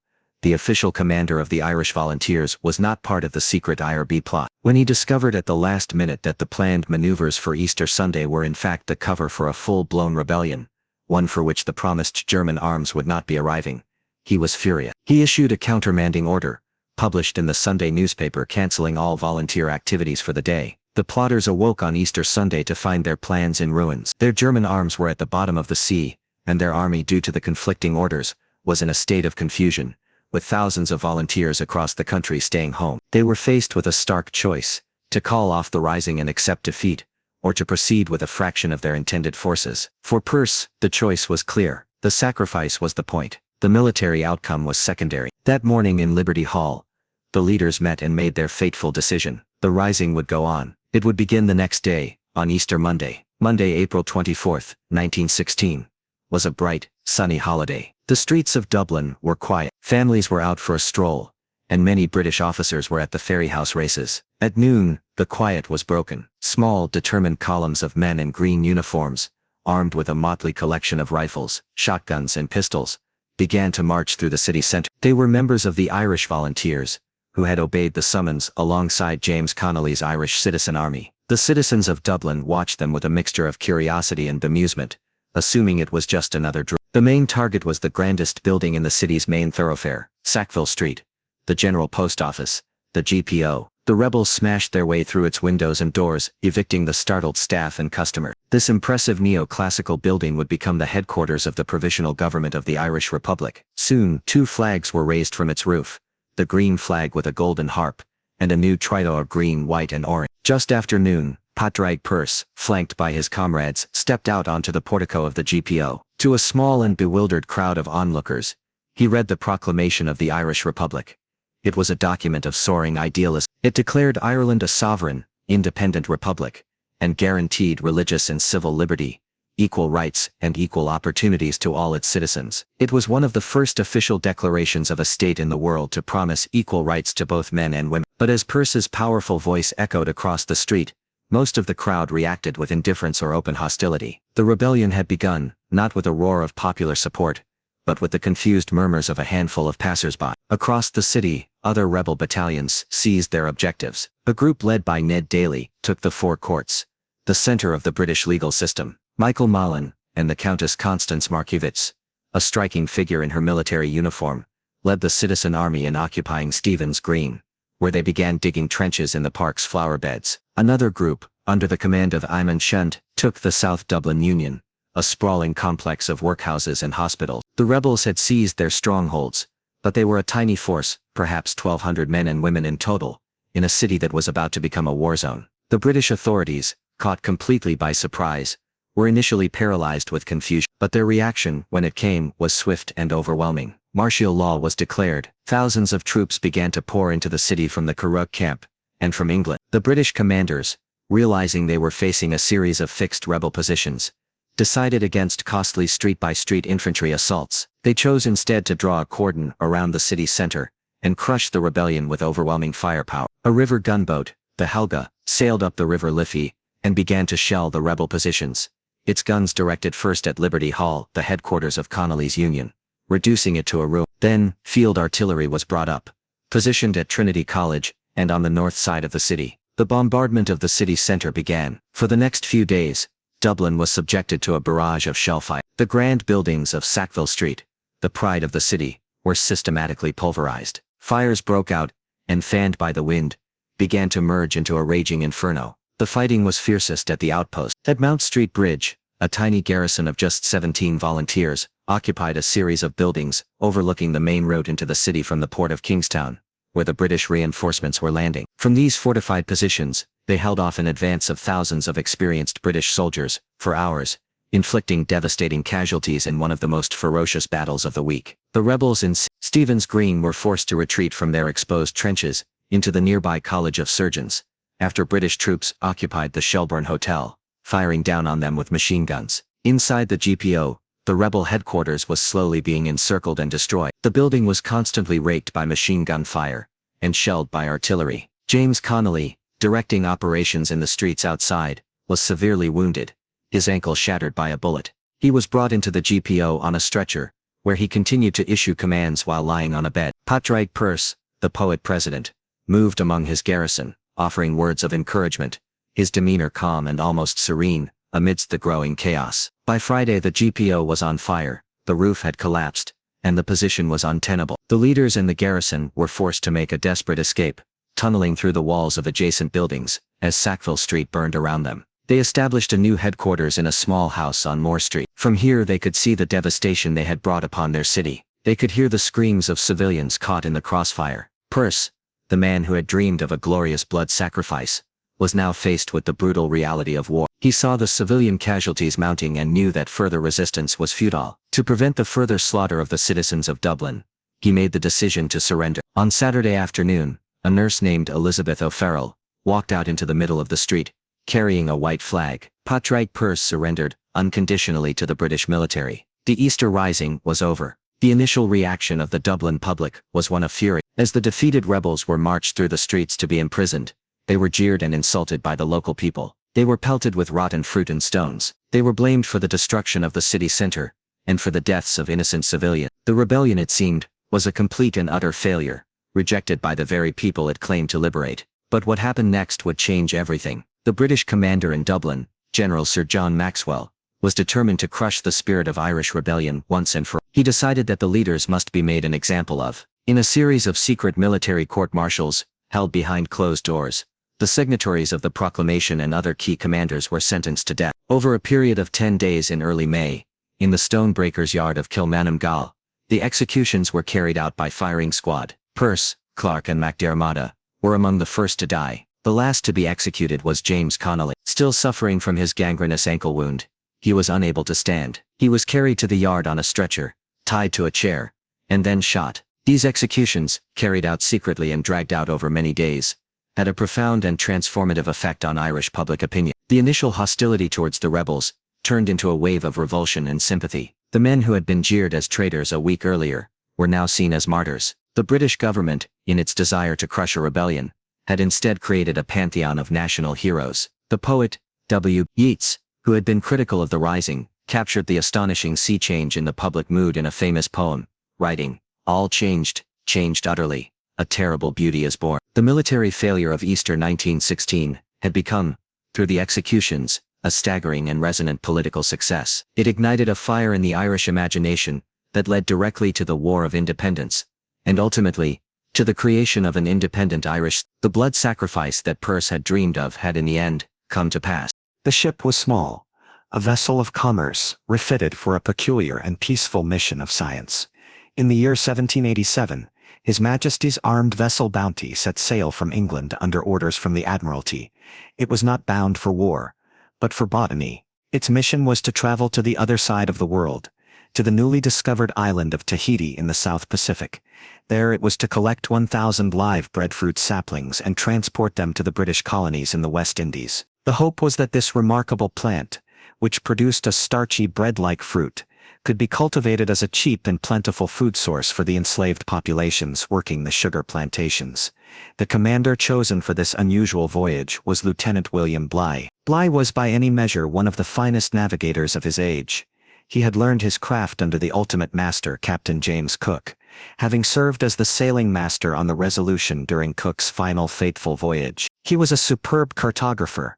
the official commander of the Irish Volunteers, was not part of the secret IRB plot. When he discovered at the last minute that the planned maneuvers for Easter Sunday were in fact the cover for a full-blown rebellion, one for which the promised German arms would not be arriving, he was furious. He issued a countermanding order, published in the Sunday newspaper, canceling all volunteer activities for the day. The plotters awoke on Easter Sunday to find their plans in ruins. Their German arms were at the bottom of the sea, and their army, due to the conflicting orders, was in a state of confusion, with thousands of volunteers across the country staying home. They were faced with a stark choice: to call off the rising and accept defeat, or to proceed with a fraction of their intended forces. For Pearse, the choice was clear. The sacrifice was the point. The military outcome was secondary. That morning in Liberty Hall, the leaders met and made their fateful decision. The rising would go on. It would begin the next day, on Easter Monday. Monday, April 24th, 1916, was a bright, sunny holiday. The streets of Dublin were quiet. Families were out for a stroll, and many British officers were at the ferryhouse races. At noon, the quiet was broken. Small, determined columns of men in green uniforms, armed with a motley collection of rifles, shotguns and pistols, began to march through the city centre. They were members of the Irish Volunteers, who had obeyed the summons alongside James Connolly's Irish Citizen Army. The citizens of Dublin watched them with a mixture of curiosity and bemusement, assuming it was just another drill. The main target was the grandest building in the city's main thoroughfare, Sackville Street, the General Post Office, the GPO. The rebels smashed their way through its windows and doors, evicting the startled staff and customers. This impressive neo-classical building would become the headquarters of the Provisional Government of the Irish Republic. Soon, 2 flags were raised from its roof, the green flag with a golden harp, and a new trident of green, white and orange. Just after noon, Padraig Pearse, flanked by his comrades, stepped out onto the portico of the GPO. To a small and bewildered crowd of onlookers, he read the proclamation of the Irish Republic. It was a document of soaring idealism. It declared Ireland a sovereign, independent republic, and guaranteed religious and civil liberty, equal rights and equal opportunities to all its citizens. It was one of the first official declarations of a state in the world to promise equal rights to both men and women. But as Pearse's powerful voice echoed across the street, most of the crowd reacted with indifference or open hostility. The rebellion had begun, not with a roar of popular support, but with the confused murmurs of a handful of passers-by. Across the city, other rebel battalions seized their objectives. A group led by Ned Daly took the Four Courts, the center of the British legal system. Michael Mallon and the Countess Constance Markievicz, a striking figure in her military uniform, led the citizen army in occupying Stephen's Green, where they began digging trenches in the park's flower beds. Another group, under the command of Eamon Shunt, took the South Dublin Union, a sprawling complex of workhouses and hospitals. The rebels had seized their strongholds, but they were a tiny force, perhaps 1,200 men and women in total, in a city that was about to become a war zone. The British authorities, caught completely by surprise, were initially paralyzed with confusion, but their reaction, when it came, was swift and overwhelming. Martial law was declared. Thousands of troops began to pour into the city from the Curragh camp, and from England. The British commanders, realizing they were facing a series of fixed rebel positions, decided against costly street-by-street infantry assaults. They chose instead to draw a cordon around the city center, and crush the rebellion with overwhelming firepower. A river gunboat, the Helga, sailed up the River Liffey, and began to shell the rebel positions, its guns directed first at Liberty Hall, the headquarters of Connolly's Union, reducing it to a ruin. Then, field artillery was brought up, positioned at Trinity College, and on the north side of the city. The bombardment of the city center began. For the next few days, Dublin was subjected to a barrage of shellfire. The grand buildings of Sackville Street, the pride of the city, were systematically pulverized. Fires broke out, and fanned by the wind, began to merge into a raging inferno. The fighting was fiercest at the outpost. At Mount Street Bridge, a tiny garrison of just 17 volunteers occupied a series of buildings overlooking the main road into the city from the port of Kingstown, where the British reinforcements were landing. From these fortified positions, they held off an advance of thousands of experienced British soldiers for hours, inflicting devastating casualties in one of the most ferocious battles of the week. The rebels in Stephen's Green were forced to retreat from their exposed trenches into the nearby College of Surgeons, after British troops occupied the Shelbourne Hotel, firing down on them with machine guns. Inside the GPO, the rebel headquarters was slowly being encircled and destroyed. The building was constantly raked by machine gun fire, and shelled by artillery. James Connolly, directing operations in the streets outside, was severely wounded, his ankle shattered by a bullet. He was brought into the GPO on a stretcher, where he continued to issue commands while lying on a bed. Padraig Pearse, the poet-president, moved among his garrison, offering words of encouragement, his demeanor calm and almost serene, amidst the growing chaos. By Friday the GPO was on fire, the roof had collapsed, and the position was untenable. The leaders in the garrison were forced to make a desperate escape, tunneling through the walls of adjacent buildings, as Sackville Street burned around them. They established a new headquarters in a small house on Moore Street. From here they could see the devastation they had brought upon their city. They could hear the screams of civilians caught in the crossfire. Pearse, the man who had dreamed of a glorious blood sacrifice, was now faced with the brutal reality of war. He saw the civilian casualties mounting and knew that further resistance was futile. To prevent the further slaughter of the citizens of Dublin, he made the decision to surrender. On Saturday afternoon, a nurse named Elizabeth O'Farrell walked out into the middle of the street, carrying a white flag. Padraig Pearse surrendered unconditionally to the British military. The Easter Rising was over. The initial reaction of the Dublin public was one of fury. As the defeated rebels were marched through the streets to be imprisoned, they were jeered and insulted by the local people. They were pelted with rotten fruit and stones. They were blamed for the destruction of the city center, and for the deaths of innocent civilians. The rebellion, it seemed, was a complete and utter failure, rejected by the very people it claimed to liberate. But what happened next would change everything. The British commander in Dublin, General Sir John Maxwell, was determined to crush the spirit of Irish rebellion once and for all. He decided that the leaders must be made an example of. In a series of secret military court-martials, held behind closed doors, the signatories of the proclamation and other key commanders were sentenced to death. Over a period of 10 days in early May, in the stonebreakers' yard of Kilmanamgal, the executions were carried out by firing squad. Pearse, Clark and MacDiarmada were among the first to die. The last to be executed was James Connolly. Still suffering from his gangrenous ankle wound, he was unable to stand. He was carried to the yard on a stretcher, tied to a chair, and then shot. These executions, carried out secretly and dragged out over many days, had a profound and transformative effect on Irish public opinion. The initial hostility towards the rebels turned into a wave of revulsion and sympathy. The men who had been jeered as traitors a week earlier were now seen as martyrs. The British government, in its desire to crush a rebellion, had instead created a pantheon of national heroes. The poet, W. Yeats, who had been critical of the Rising, captured the astonishing sea change in the public mood in a famous poem, writing, "All changed, changed utterly, a terrible beauty is born." The military failure of Easter 1916 had become, through the executions, a staggering and resonant political success. It ignited a fire in the Irish imagination that led directly to the War of Independence, and ultimately, to the creation of an independent Irish. The blood sacrifice that Pearse had dreamed of had in the end come to pass. The ship was small, a vessel of commerce, refitted for a peculiar and peaceful mission of science. In the year 1787, His Majesty's armed vessel Bounty set sail from England under orders from the Admiralty. It was not bound for war, but for botany. Its mission was to travel to the other side of the world, to the newly discovered island of Tahiti in the South Pacific. There it was to collect 1,000 live breadfruit saplings and transport them to the British colonies in the West Indies. The hope was that this remarkable plant, which produced a starchy bread-like fruit, could be cultivated as a cheap and plentiful food source for the enslaved populations working the sugar plantations. The commander chosen for this unusual voyage was Lieutenant William Bligh. Bligh was by any measure one of the finest navigators of his age. He had learned his craft under the ultimate master, Captain James Cook, having served as the sailing master on the Resolution during Cook's final fateful voyage. He was a superb cartographer,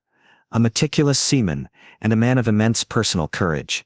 a meticulous seaman, and a man of immense personal courage.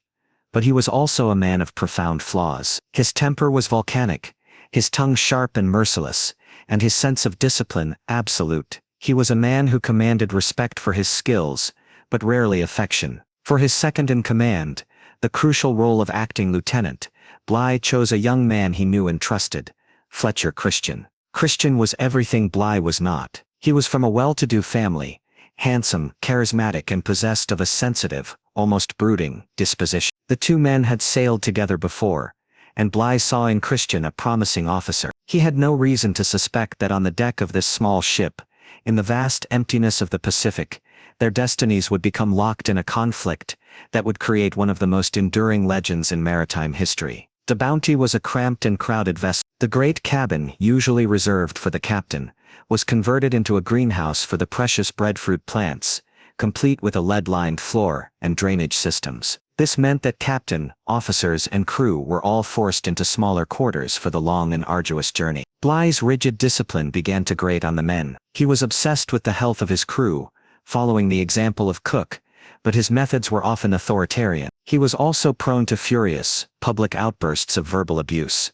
But he was also a man of profound flaws. His temper was volcanic, his tongue sharp and merciless, and his sense of discipline absolute. He was a man who commanded respect for his skills, but rarely affection. For his second-in-command, the crucial role of acting lieutenant, Bligh chose a young man he knew and trusted, Fletcher Christian. Christian was everything Bligh was not. He was from a well-to-do family, handsome, charismatic and possessed of a sensitive, almost brooding, disposition. The two men had sailed together before, and Bligh saw in Christian a promising officer. He had no reason to suspect that on the deck of this small ship, in the vast emptiness of the Pacific, their destinies would become locked in a conflict that would create one of the most enduring legends in maritime history. The Bounty was a cramped and crowded vessel. The great cabin, usually reserved for the captain, was converted into a greenhouse for the precious breadfruit plants, complete with a lead-lined floor and drainage systems. This meant that captain, officers and crew were all forced into smaller quarters for the long and arduous journey. Bligh's rigid discipline began to grate on the men. He was obsessed with the health of his crew, following the example of Cook, but his methods were often authoritarian. He was also prone to furious, public outbursts of verbal abuse,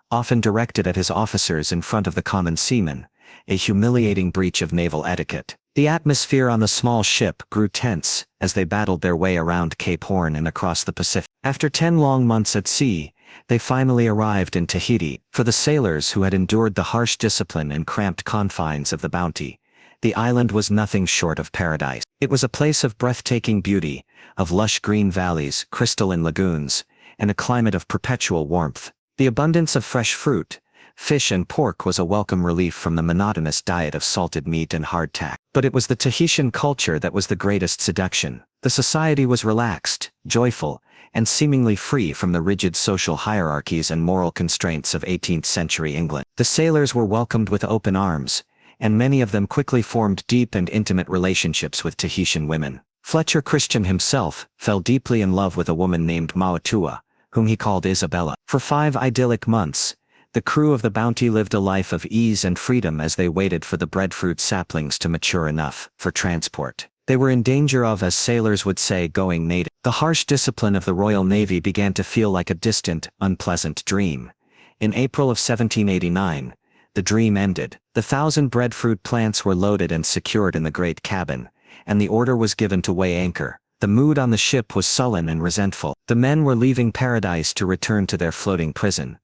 often directed at his officers in front of the common seamen, a humiliating breach of naval etiquette. The atmosphere on the small ship grew tense as they battled their way around Cape Horn and across the Pacific. After 10 long months at sea, they finally arrived in Tahiti. For the sailors who had endured the harsh discipline and cramped confines of the Bounty, the island was nothing short of paradise. It was a place of breathtaking beauty, of lush green valleys, crystalline lagoons, and a climate of perpetual warmth. The abundance of fresh fruit, Fish and pork was a welcome relief from the monotonous diet of salted meat and hardtack. But it was the Tahitian culture that was the greatest seduction. The society was relaxed, joyful, and seemingly free from the rigid social hierarchies and moral constraints of 18th-century England. The sailors were welcomed with open arms, and many of them quickly formed deep and intimate relationships with Tahitian women. Fletcher Christian himself fell deeply in love with a woman named Mauatua, whom he called Isabella. For 5 idyllic months, the crew of the Bounty lived a life of ease and freedom as they waited for the breadfruit saplings to mature enough for transport. They were in danger of, as sailors would say, going native. The harsh discipline of the Royal Navy began to feel like a distant, unpleasant dream. In April of 1789, the dream ended. The 1,000 breadfruit plants were loaded and secured in the great cabin, and the order was given to weigh anchor. The mood on the ship was sullen and resentful. The men were leaving paradise to return to their floating prison,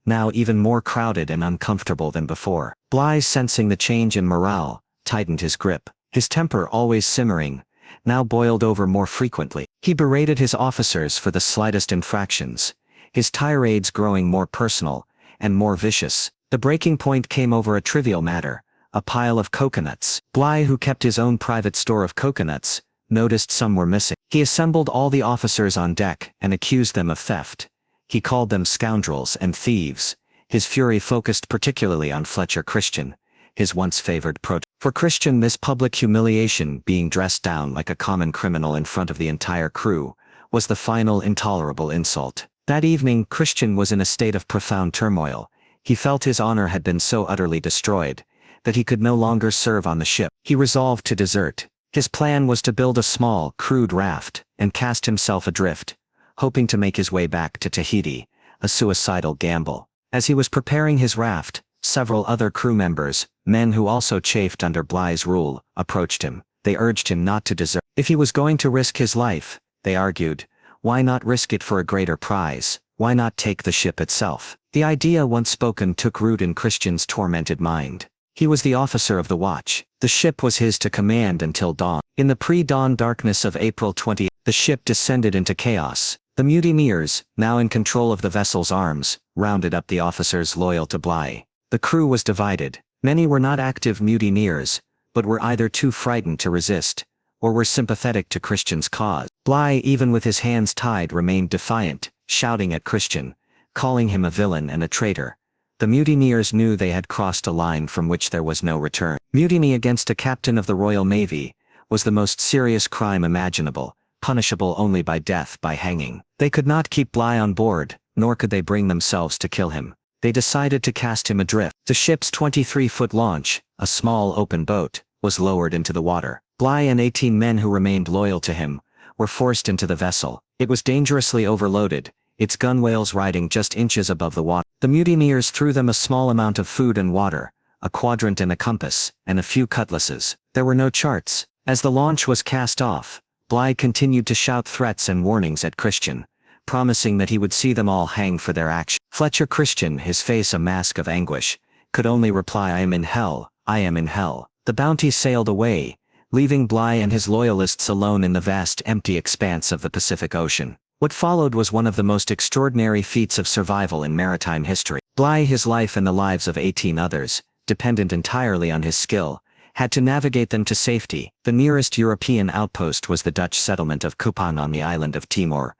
now even more crowded and uncomfortable than before. Bligh, sensing the change in morale, tightened his grip. His temper, always simmering, now boiled over more frequently. He berated his officers for the slightest infractions, his tirades growing more personal and more vicious. The breaking point came over a trivial matter, a pile of coconuts. Bligh, who kept his own private store of coconuts, noticed some were missing. He assembled all the officers on deck and accused them of theft. He called them scoundrels and thieves. His fury focused particularly on Fletcher Christian, his once favored protege. For Christian, this public humiliation, being dressed down like a common criminal in front of the entire crew, was the final intolerable insult. That evening, Christian was in a state of profound turmoil. He felt his honor had been so utterly destroyed that he could no longer serve on the ship. He resolved to desert. His plan was to build a small, crude raft and cast himself adrift, hoping to make his way back to Tahiti, a suicidal gamble. As he was preparing his raft, several other crew members, men who also chafed under Bligh's rule, approached him. They urged him not to desert. If he was going to risk his life, they argued, why not risk it for a greater prize? Why not take the ship itself? The idea, once spoken, took root in Christian's tormented mind. He was the officer of the watch. The ship was his to command until dawn. In the pre-dawn darkness of April 20, the ship descended into chaos. The mutineers, now in control of the vessel's arms, rounded up the officers loyal to Bligh. The crew was divided. Many were not active mutineers, but were either too frightened to resist, or were sympathetic to Christian's cause. Bligh, even with his hands tied, remained defiant, shouting at Christian, calling him a villain and a traitor. The mutineers knew they had crossed a line from which there was no return. Mutiny against a captain of the Royal Navy was the most serious crime imaginable, punishable only by death by hanging. They could not keep Bligh on board, nor could they bring themselves to kill him. They decided to cast him adrift. The ship's 23-foot launch, a small open boat, was lowered into the water. Bligh and 18 men who remained loyal to him were forced into the vessel. It was dangerously overloaded, its gunwales riding just inches above the water. The mutineers threw them a small amount of food and water, a quadrant and a compass, and a few cutlasses. There were no charts. As the launch was cast off, Bligh continued to shout threats and warnings at Christian, promising that he would see them all hang for their action. Fletcher Christian, his face a mask of anguish, could only reply, "I am in hell, I am in hell." The Bounty sailed away, leaving Bligh and his loyalists alone in the vast empty expanse of the Pacific Ocean. What followed was one of the most extraordinary feats of survival in maritime history. Bligh, his life and the lives of 18 others, dependent entirely on his skill, had to navigate them to safety. The nearest European outpost was the Dutch settlement of Kupang on the island of Timor.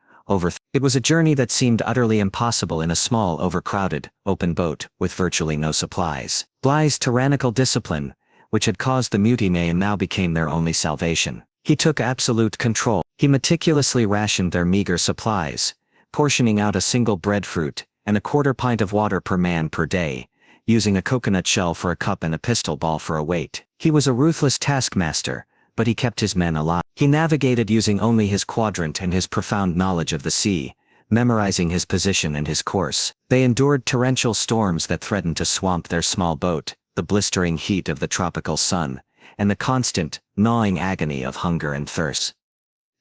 It was a journey that seemed utterly impossible in a small, overcrowded, open boat, with virtually no supplies. Bligh's tyrannical discipline, which had caused the mutiny, and now became their only salvation. He took absolute control. He meticulously rationed their meager supplies, portioning out a single breadfruit and a quarter pint of water per man per day, using a coconut shell for a cup and a pistol ball for a weight. He was a ruthless taskmaster, but he kept his men alive. He navigated using only his quadrant and his profound knowledge of the sea, memorizing his position and his course. They endured torrential storms that threatened to swamp their small boat, the blistering heat of the tropical sun, and the constant, gnawing agony of hunger and thirst.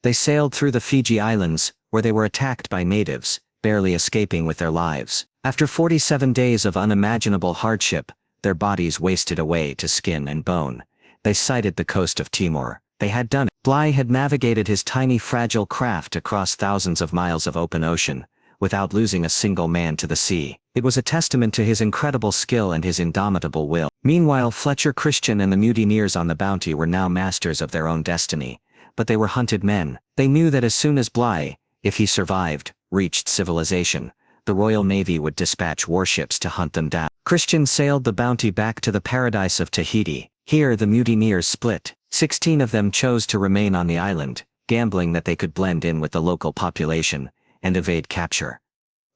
They sailed through the Fiji Islands, where they were attacked by natives, barely escaping with their lives. After 47 days of unimaginable hardship, their bodies wasted away to skin and bone, they sighted the coast of Timor. They had done it. Bligh had navigated his tiny fragile craft across thousands of miles of open ocean, without losing a single man to the sea. It was a testament to his incredible skill and his indomitable will. Meanwhile, Fletcher Christian and the mutineers on the Bounty were now masters of their own destiny. But they were hunted men. They knew that as soon as Bligh, if he survived, reached civilization, the Royal Navy would dispatch warships to hunt them down. Christian sailed the Bounty back to the paradise of Tahiti. Here the mutineers split. 16 of them chose to remain on the island, gambling that they could blend in with the local population and evade capture.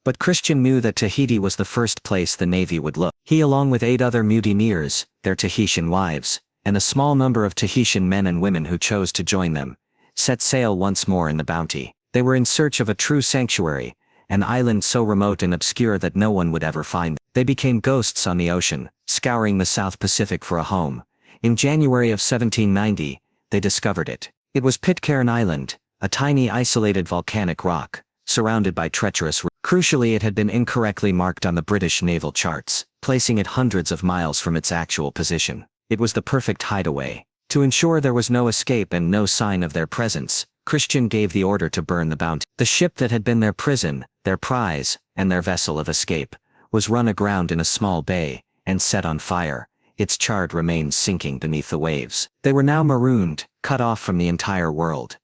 But Christian knew that Tahiti was the first place the Navy would look. He, along with 8 other mutineers, their Tahitian wives, and a small number of Tahitian men and women who chose to join them, set sail once more in the Bounty. They were in search of a true sanctuary, an island so remote and obscure that no one would ever find them. They became ghosts on the ocean, scouring the South Pacific for a home. In January of 1790, they discovered it. It was Pitcairn Island, a tiny isolated volcanic rock, surrounded by treacherous reefs. Crucially, it had been incorrectly marked on the British naval charts, placing it hundreds of miles from its actual position. It was the perfect hideaway. To ensure there was no escape and no sign of their presence, Christian gave the order to burn the Bounty. The ship that had been their prison, their prize, and their vessel of escape, was run aground in a small bay, and set on fire, its charred remains sinking beneath the waves. They were now marooned, cut off from the entire world.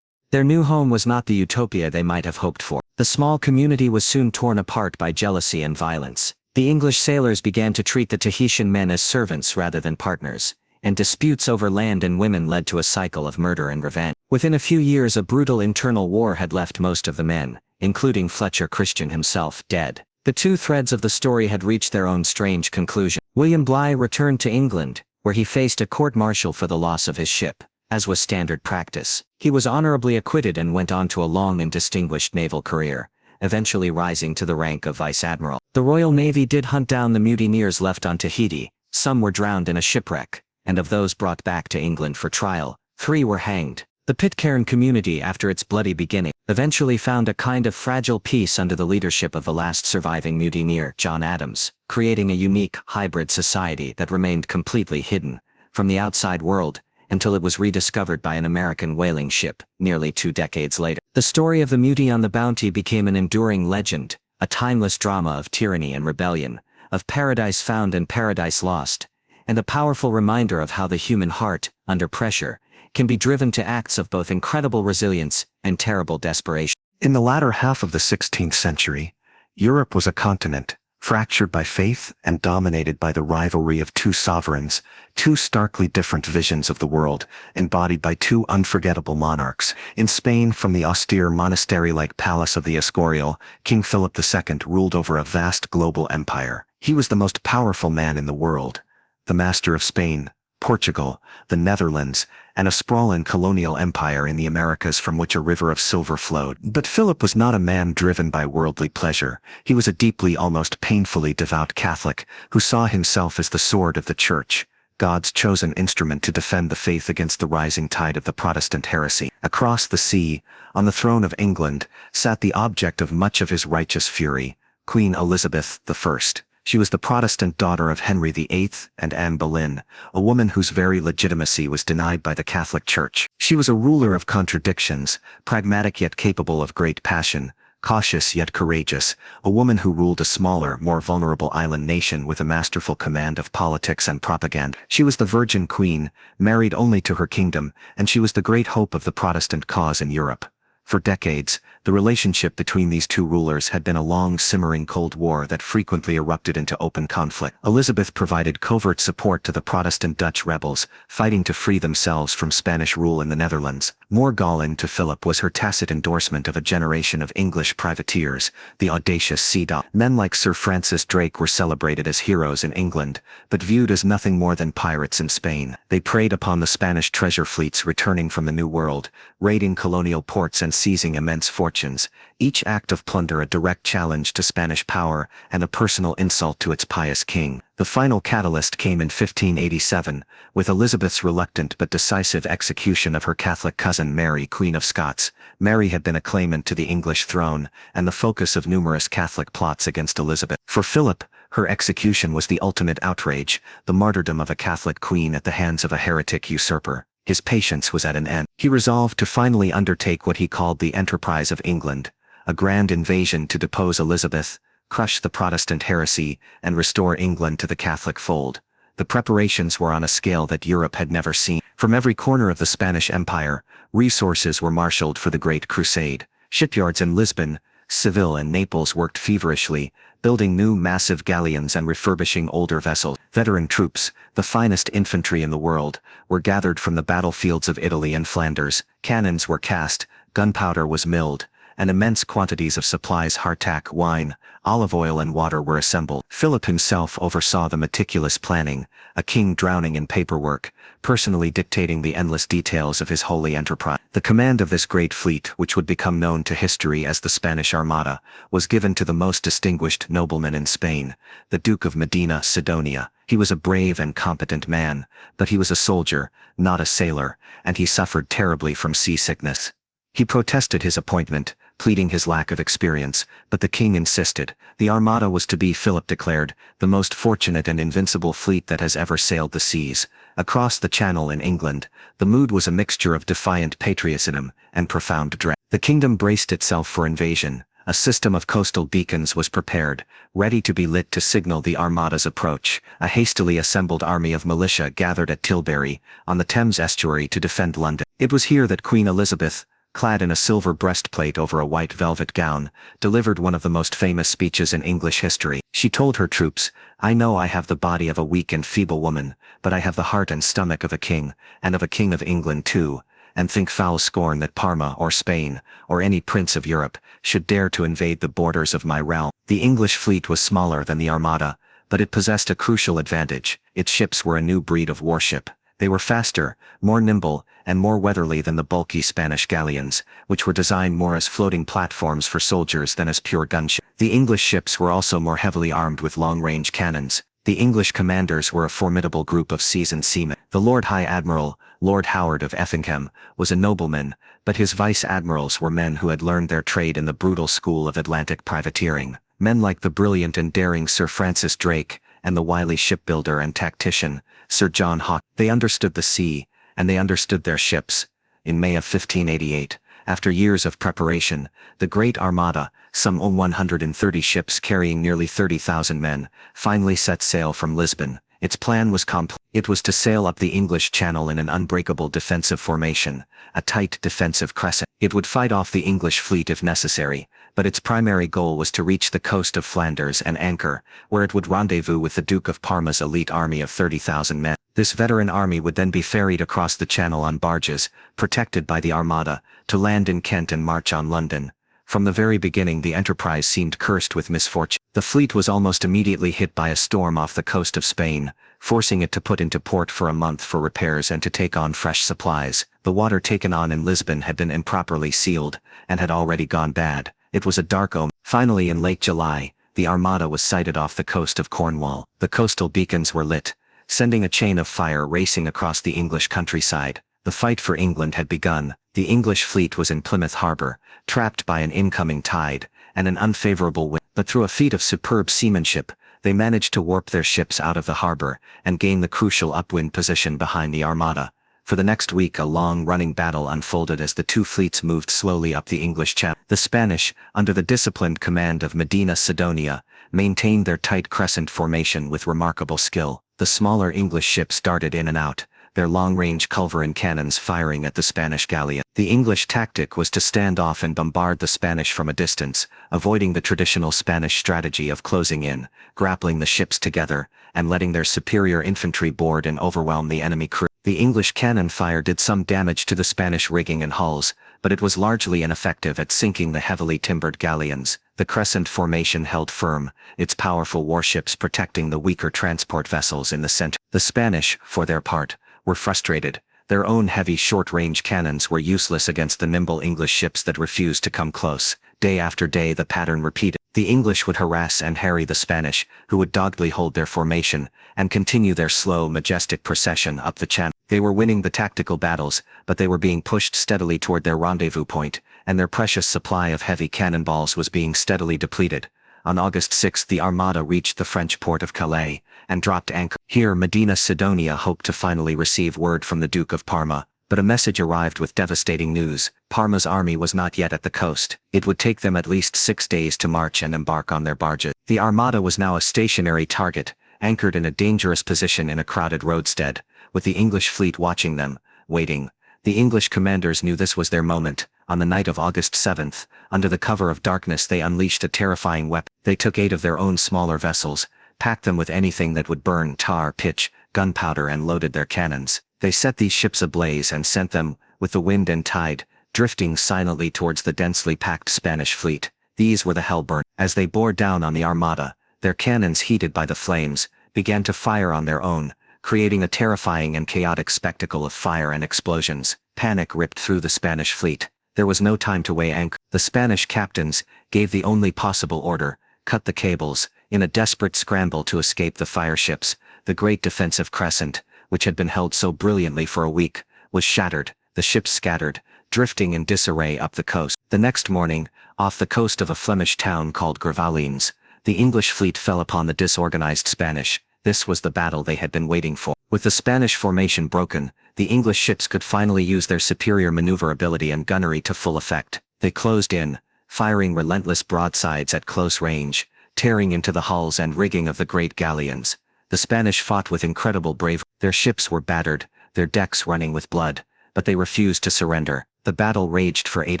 Their new home was not the utopia they might have hoped for. The small community was soon torn apart by jealousy and violence. The English sailors began to treat the Tahitian men as servants rather than partners, and disputes over land and women led to a cycle of murder and revenge. Within a few years, a brutal internal war had left most of the men, including Fletcher Christian himself, dead. The two threads of the story had reached their own strange conclusion. William Bligh returned to England, where he faced a court-martial for the loss of his ship, as was standard practice. He was honorably acquitted and went on to a long and distinguished naval career, eventually rising to the rank of vice admiral. The Royal Navy did hunt down the mutineers left on Tahiti. Some were drowned in a shipwreck, and of those brought back to England for trial, 3 were hanged. The Pitcairn community, after its bloody beginning, eventually found a kind of fragile peace under the leadership of the last surviving mutineer, John Adams, creating a unique, hybrid society that remained completely hidden from the outside world until it was rediscovered by an American whaling ship nearly 2 decades later. The story of the Mutiny on the Bounty became an enduring legend, a timeless drama of tyranny and rebellion, of paradise found and paradise lost, and a powerful reminder of how the human heart, under pressure, can be driven to acts of both incredible resilience and terrible desperation. In the latter half of the 16th century, Europe was a continent, fractured by faith and dominated by the rivalry of 2 sovereigns, 2 starkly different visions of the world, embodied by 2 unforgettable monarchs. In Spain, from the austere monastery-like palace of the Escorial, King Philip II ruled over a vast global empire. He was the most powerful man in the world, the master of Spain, Portugal, the Netherlands, and a sprawling colonial empire in the Americas from which a river of silver flowed. But Philip was not a man driven by worldly pleasure. He was a deeply, almost painfully devout Catholic who saw himself as the sword of the Church, God's chosen instrument to defend the faith against the rising tide of the Protestant heresy. Across the sea, on the throne of England, sat the object of much of his righteous fury, Queen Elizabeth I. She was the Protestant daughter of Henry VIII and Anne Boleyn, a woman whose very legitimacy was denied by the Catholic Church. She was a ruler of contradictions, pragmatic yet capable of great passion, cautious yet courageous, a woman who ruled a smaller, more vulnerable island nation with a masterful command of politics and propaganda. She was the Virgin Queen, married only to her kingdom, and she was the great hope of the Protestant cause in Europe. For decades, the relationship between these 2 rulers had been a long, simmering Cold War that frequently erupted into open conflict. Elizabeth provided covert support to the Protestant Dutch rebels, fighting to free themselves from Spanish rule in the Netherlands. More galling to Philip was her tacit endorsement of a generation of English privateers, the audacious sea dogs. Men like Sir Francis Drake were celebrated as heroes in England, but viewed as nothing more than pirates in Spain. They preyed upon the Spanish treasure fleets returning from the New World, raiding colonial ports and seizing immense fortunes, each act of plunder a direct challenge to Spanish power and a personal insult to its pious king. The final catalyst came in 1587, with Elizabeth's reluctant but decisive execution of her Catholic cousin Mary, Queen of Scots. Mary had been a claimant to the English throne, and the focus of numerous Catholic plots against Elizabeth. For Philip, her execution was the ultimate outrage, the martyrdom of a Catholic queen at the hands of a heretic usurper. His patience was at an end. He resolved to finally undertake what he called the enterprise of England, a grand invasion to depose Elizabeth, crush the Protestant heresy, and restore England to the Catholic fold. The preparations were on a scale that Europe had never seen. From every corner of the Spanish Empire, resources were marshaled for the Great Crusade. Shipyards in Lisbon, Seville and Naples worked feverishly, building new massive galleons and refurbishing older vessels. Veteran troops, the finest infantry in the world, were gathered from the battlefields of Italy and Flanders. Cannons were cast, gunpowder was milled, and immense quantities of supplies, hardtack, wine, olive oil and water were assembled. Philip himself oversaw the meticulous planning, a king drowning in paperwork, personally dictating the endless details of his holy enterprise. The command of this great fleet, which would become known to history as the Spanish Armada, was given to the most distinguished nobleman in Spain, the Duke of Medina Sidonia. He was a brave and competent man, but he was a soldier, not a sailor, and he suffered terribly from seasickness. He protested his appointment, pleading his lack of experience, but the king insisted. The Armada was to be, Philip declared, the most fortunate and invincible fleet that has ever sailed the seas. Across the Channel in England, the mood was a mixture of defiant patriotism and profound dread. The kingdom braced itself for invasion. A system of coastal beacons was prepared, ready to be lit to signal the Armada's approach. A hastily assembled army of militia gathered at Tilbury, on the Thames estuary, to defend London. It was here that Queen Elizabeth, clad in a silver breastplate over a white velvet gown, delivered one of the most famous speeches in English history. She told her troops, "I know I have the body of a weak and feeble woman, but I have the heart and stomach of a king, and of a king of England too, and think foul scorn that Parma or Spain, or any prince of Europe, should dare to invade the borders of my realm." The English fleet was smaller than the Armada, but it possessed a crucial advantage. Its ships were a new breed of warship. They were faster, more nimble, and more weatherly than the bulky Spanish galleons, which were designed more as floating platforms for soldiers than as pure gunships. The English ships were also more heavily armed with long-range cannons. The English commanders were a formidable group of seasoned seamen. The Lord High Admiral, Lord Howard of Effingham, was a nobleman, but his vice-admirals were men who had learned their trade in the brutal school of Atlantic privateering. Men like the brilliant and daring Sir Francis Drake, and the wily shipbuilder and tactician, Sir John Hawke. They understood the sea, and they understood their ships. In May of 1588, after years of preparation, the Great Armada, some 130 ships carrying nearly 30,000 men, finally set sail from Lisbon. Its plan was complex. It was to sail up the English Channel in an unbreakable defensive formation, a tight defensive crescent. It would fight off the English fleet if necessary, but its primary goal was to reach the coast of Flanders and anchor, where it would rendezvous with the Duke of Parma's elite army of 30,000 men. This veteran army would then be ferried across the Channel on barges, protected by the Armada, to land in Kent and march on London. From the very beginning, the enterprise seemed cursed with misfortune. The fleet was almost immediately hit by a storm off the coast of Spain, forcing it to put into port for a month for repairs and to take on fresh supplies. The water taken on in Lisbon had been improperly sealed, and had already gone bad. It was a dark omen. Finally, in late July, the Armada was sighted off the coast of Cornwall. The coastal beacons were lit, sending a chain of fire racing across the English countryside. The fight for England had begun. The English fleet was in Plymouth Harbour, trapped by an incoming tide, and an unfavourable wind. But through a feat of superb seamanship, they managed to warp their ships out of the harbour, and gain the crucial upwind position behind the Armada. For the next week, a long-running battle unfolded as the two fleets moved slowly up the English Channel. The Spanish, under the disciplined command of Medina Sidonia, maintained their tight crescent formation with remarkable skill. The smaller English ships darted in and out, their long-range culverin cannons firing at the Spanish galleon. The English tactic was to stand off and bombard the Spanish from a distance, avoiding the traditional Spanish strategy of closing in, grappling the ships together, and letting their superior infantry board and overwhelm the enemy crew. The English cannon fire did some damage to the Spanish rigging and hulls, but it was largely ineffective at sinking the heavily timbered galleons. The crescent formation held firm, its powerful warships protecting the weaker transport vessels in the center. The Spanish, for their part, were frustrated. Their own heavy short-range cannons were useless against the nimble English ships that refused to come close. Day after day the pattern repeated. The English would harass and harry the Spanish, who would doggedly hold their formation, and continue their slow, majestic procession up the Channel. They were winning the tactical battles, but they were being pushed steadily toward their rendezvous point, and their precious supply of heavy cannonballs was being steadily depleted. On August 6 the Armada reached the French port of Calais, and dropped anchor. Here Medina Sidonia hoped to finally receive word from the Duke of Parma, But a message arrived with devastating news. Parma's army was not yet at the coast. It would take them at least 6 days to march and embark on their barges. The armada was now a stationary target, anchored in a dangerous position in a crowded roadstead, with the English fleet watching them, waiting. The English commanders knew this was their moment. On the night of August 7th, under the cover of darkness they unleashed a terrifying weapon. They took 8 of their own smaller vessels, packed them with anything that would burn: tar, pitch, gunpowder, and loaded their cannons. They set these ships ablaze and sent them, with the wind and tide, drifting silently towards the densely packed Spanish fleet. These were the hell-burn. As they bore down on the armada, their cannons, heated by the flames, began to fire on their own, creating a terrifying and chaotic spectacle of fire and explosions. Panic ripped through the Spanish fleet. There was no time to weigh anchor. The Spanish captains gave the only possible order: cut the cables. In a desperate scramble to escape the fire ships, the great defensive crescent, which had been held so brilliantly for a week, was shattered. The ships scattered, drifting in disarray up the coast. The next morning, off the coast of a Flemish town called Gravelines, the English fleet fell upon the disorganized Spanish. This was the battle they had been waiting for. With the Spanish formation broken, the English ships could finally use their superior maneuverability and gunnery to full effect. They closed in, firing relentless broadsides at close range, tearing into the hulls and rigging of the great galleons. The Spanish fought with incredible bravery. Their ships were battered, their decks running with blood, but they refused to surrender. The battle raged for 8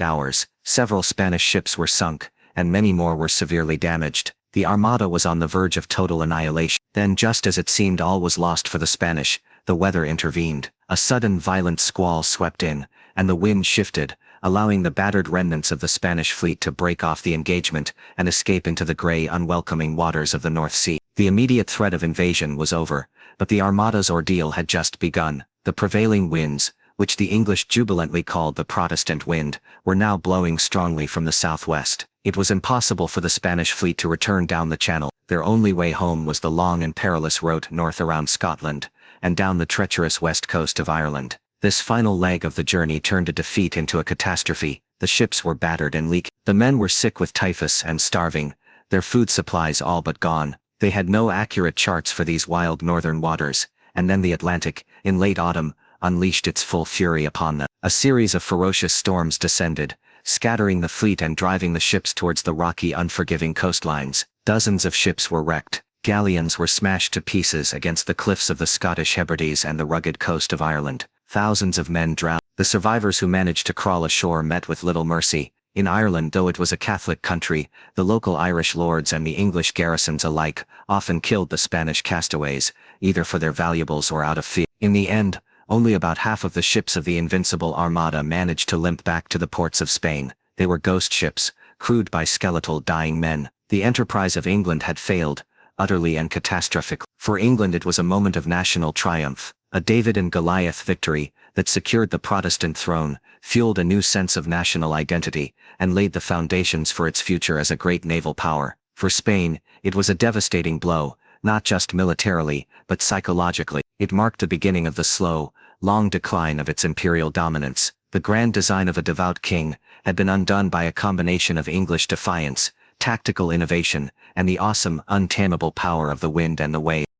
hours. Several Spanish ships were sunk, and many more were severely damaged. The armada was on the verge of total annihilation. Then, just as it seemed all was lost for the Spanish, the weather intervened. A sudden violent squall swept in, and the wind shifted, allowing the battered remnants of the Spanish fleet to break off the engagement and escape into the grey, unwelcoming waters of the North Sea. The immediate threat of invasion was over, but the armada's ordeal had just begun. The prevailing winds, which the English jubilantly called the Protestant wind, were now blowing strongly from the southwest. It was impossible for the Spanish fleet to return down the channel. Their only way home was the long and perilous road north around Scotland, and down the treacherous west coast of Ireland. This final leg of the journey turned a defeat into a catastrophe. The ships were battered and leaking. The men were sick with typhus and starving, their food supplies all but gone. They had no accurate charts for these wild northern waters, and then the Atlantic, in late autumn, unleashed its full fury upon them. A series of ferocious storms descended, scattering the fleet and driving the ships towards the rocky, unforgiving coastlines. Dozens of ships were wrecked. Galleons were smashed to pieces against the cliffs of the Scottish Hebrides and the rugged coast of Ireland. Thousands of men drowned. The survivors who managed to crawl ashore met with little mercy. In Ireland, though it was a Catholic country, the local Irish lords and the English garrisons alike often killed the Spanish castaways, either for their valuables or out of fear. In the end, only about half of the ships of the invincible armada managed to limp back to the ports of Spain. They were ghost ships, crewed by skeletal dying men. The enterprise of England had failed, utterly and catastrophically. For England it was a moment of national triumph, a David and Goliath victory that secured the Protestant throne, fueled a new sense of national identity, and laid the foundations for its future as a great naval power. For Spain, it was a devastating blow, not just militarily, but psychologically. It marked the beginning of the slow, long decline of its imperial dominance. The grand design of a devout king had been undone by a combination of English defiance, tactical innovation, and the awesome, untamable power of the wind and the wave.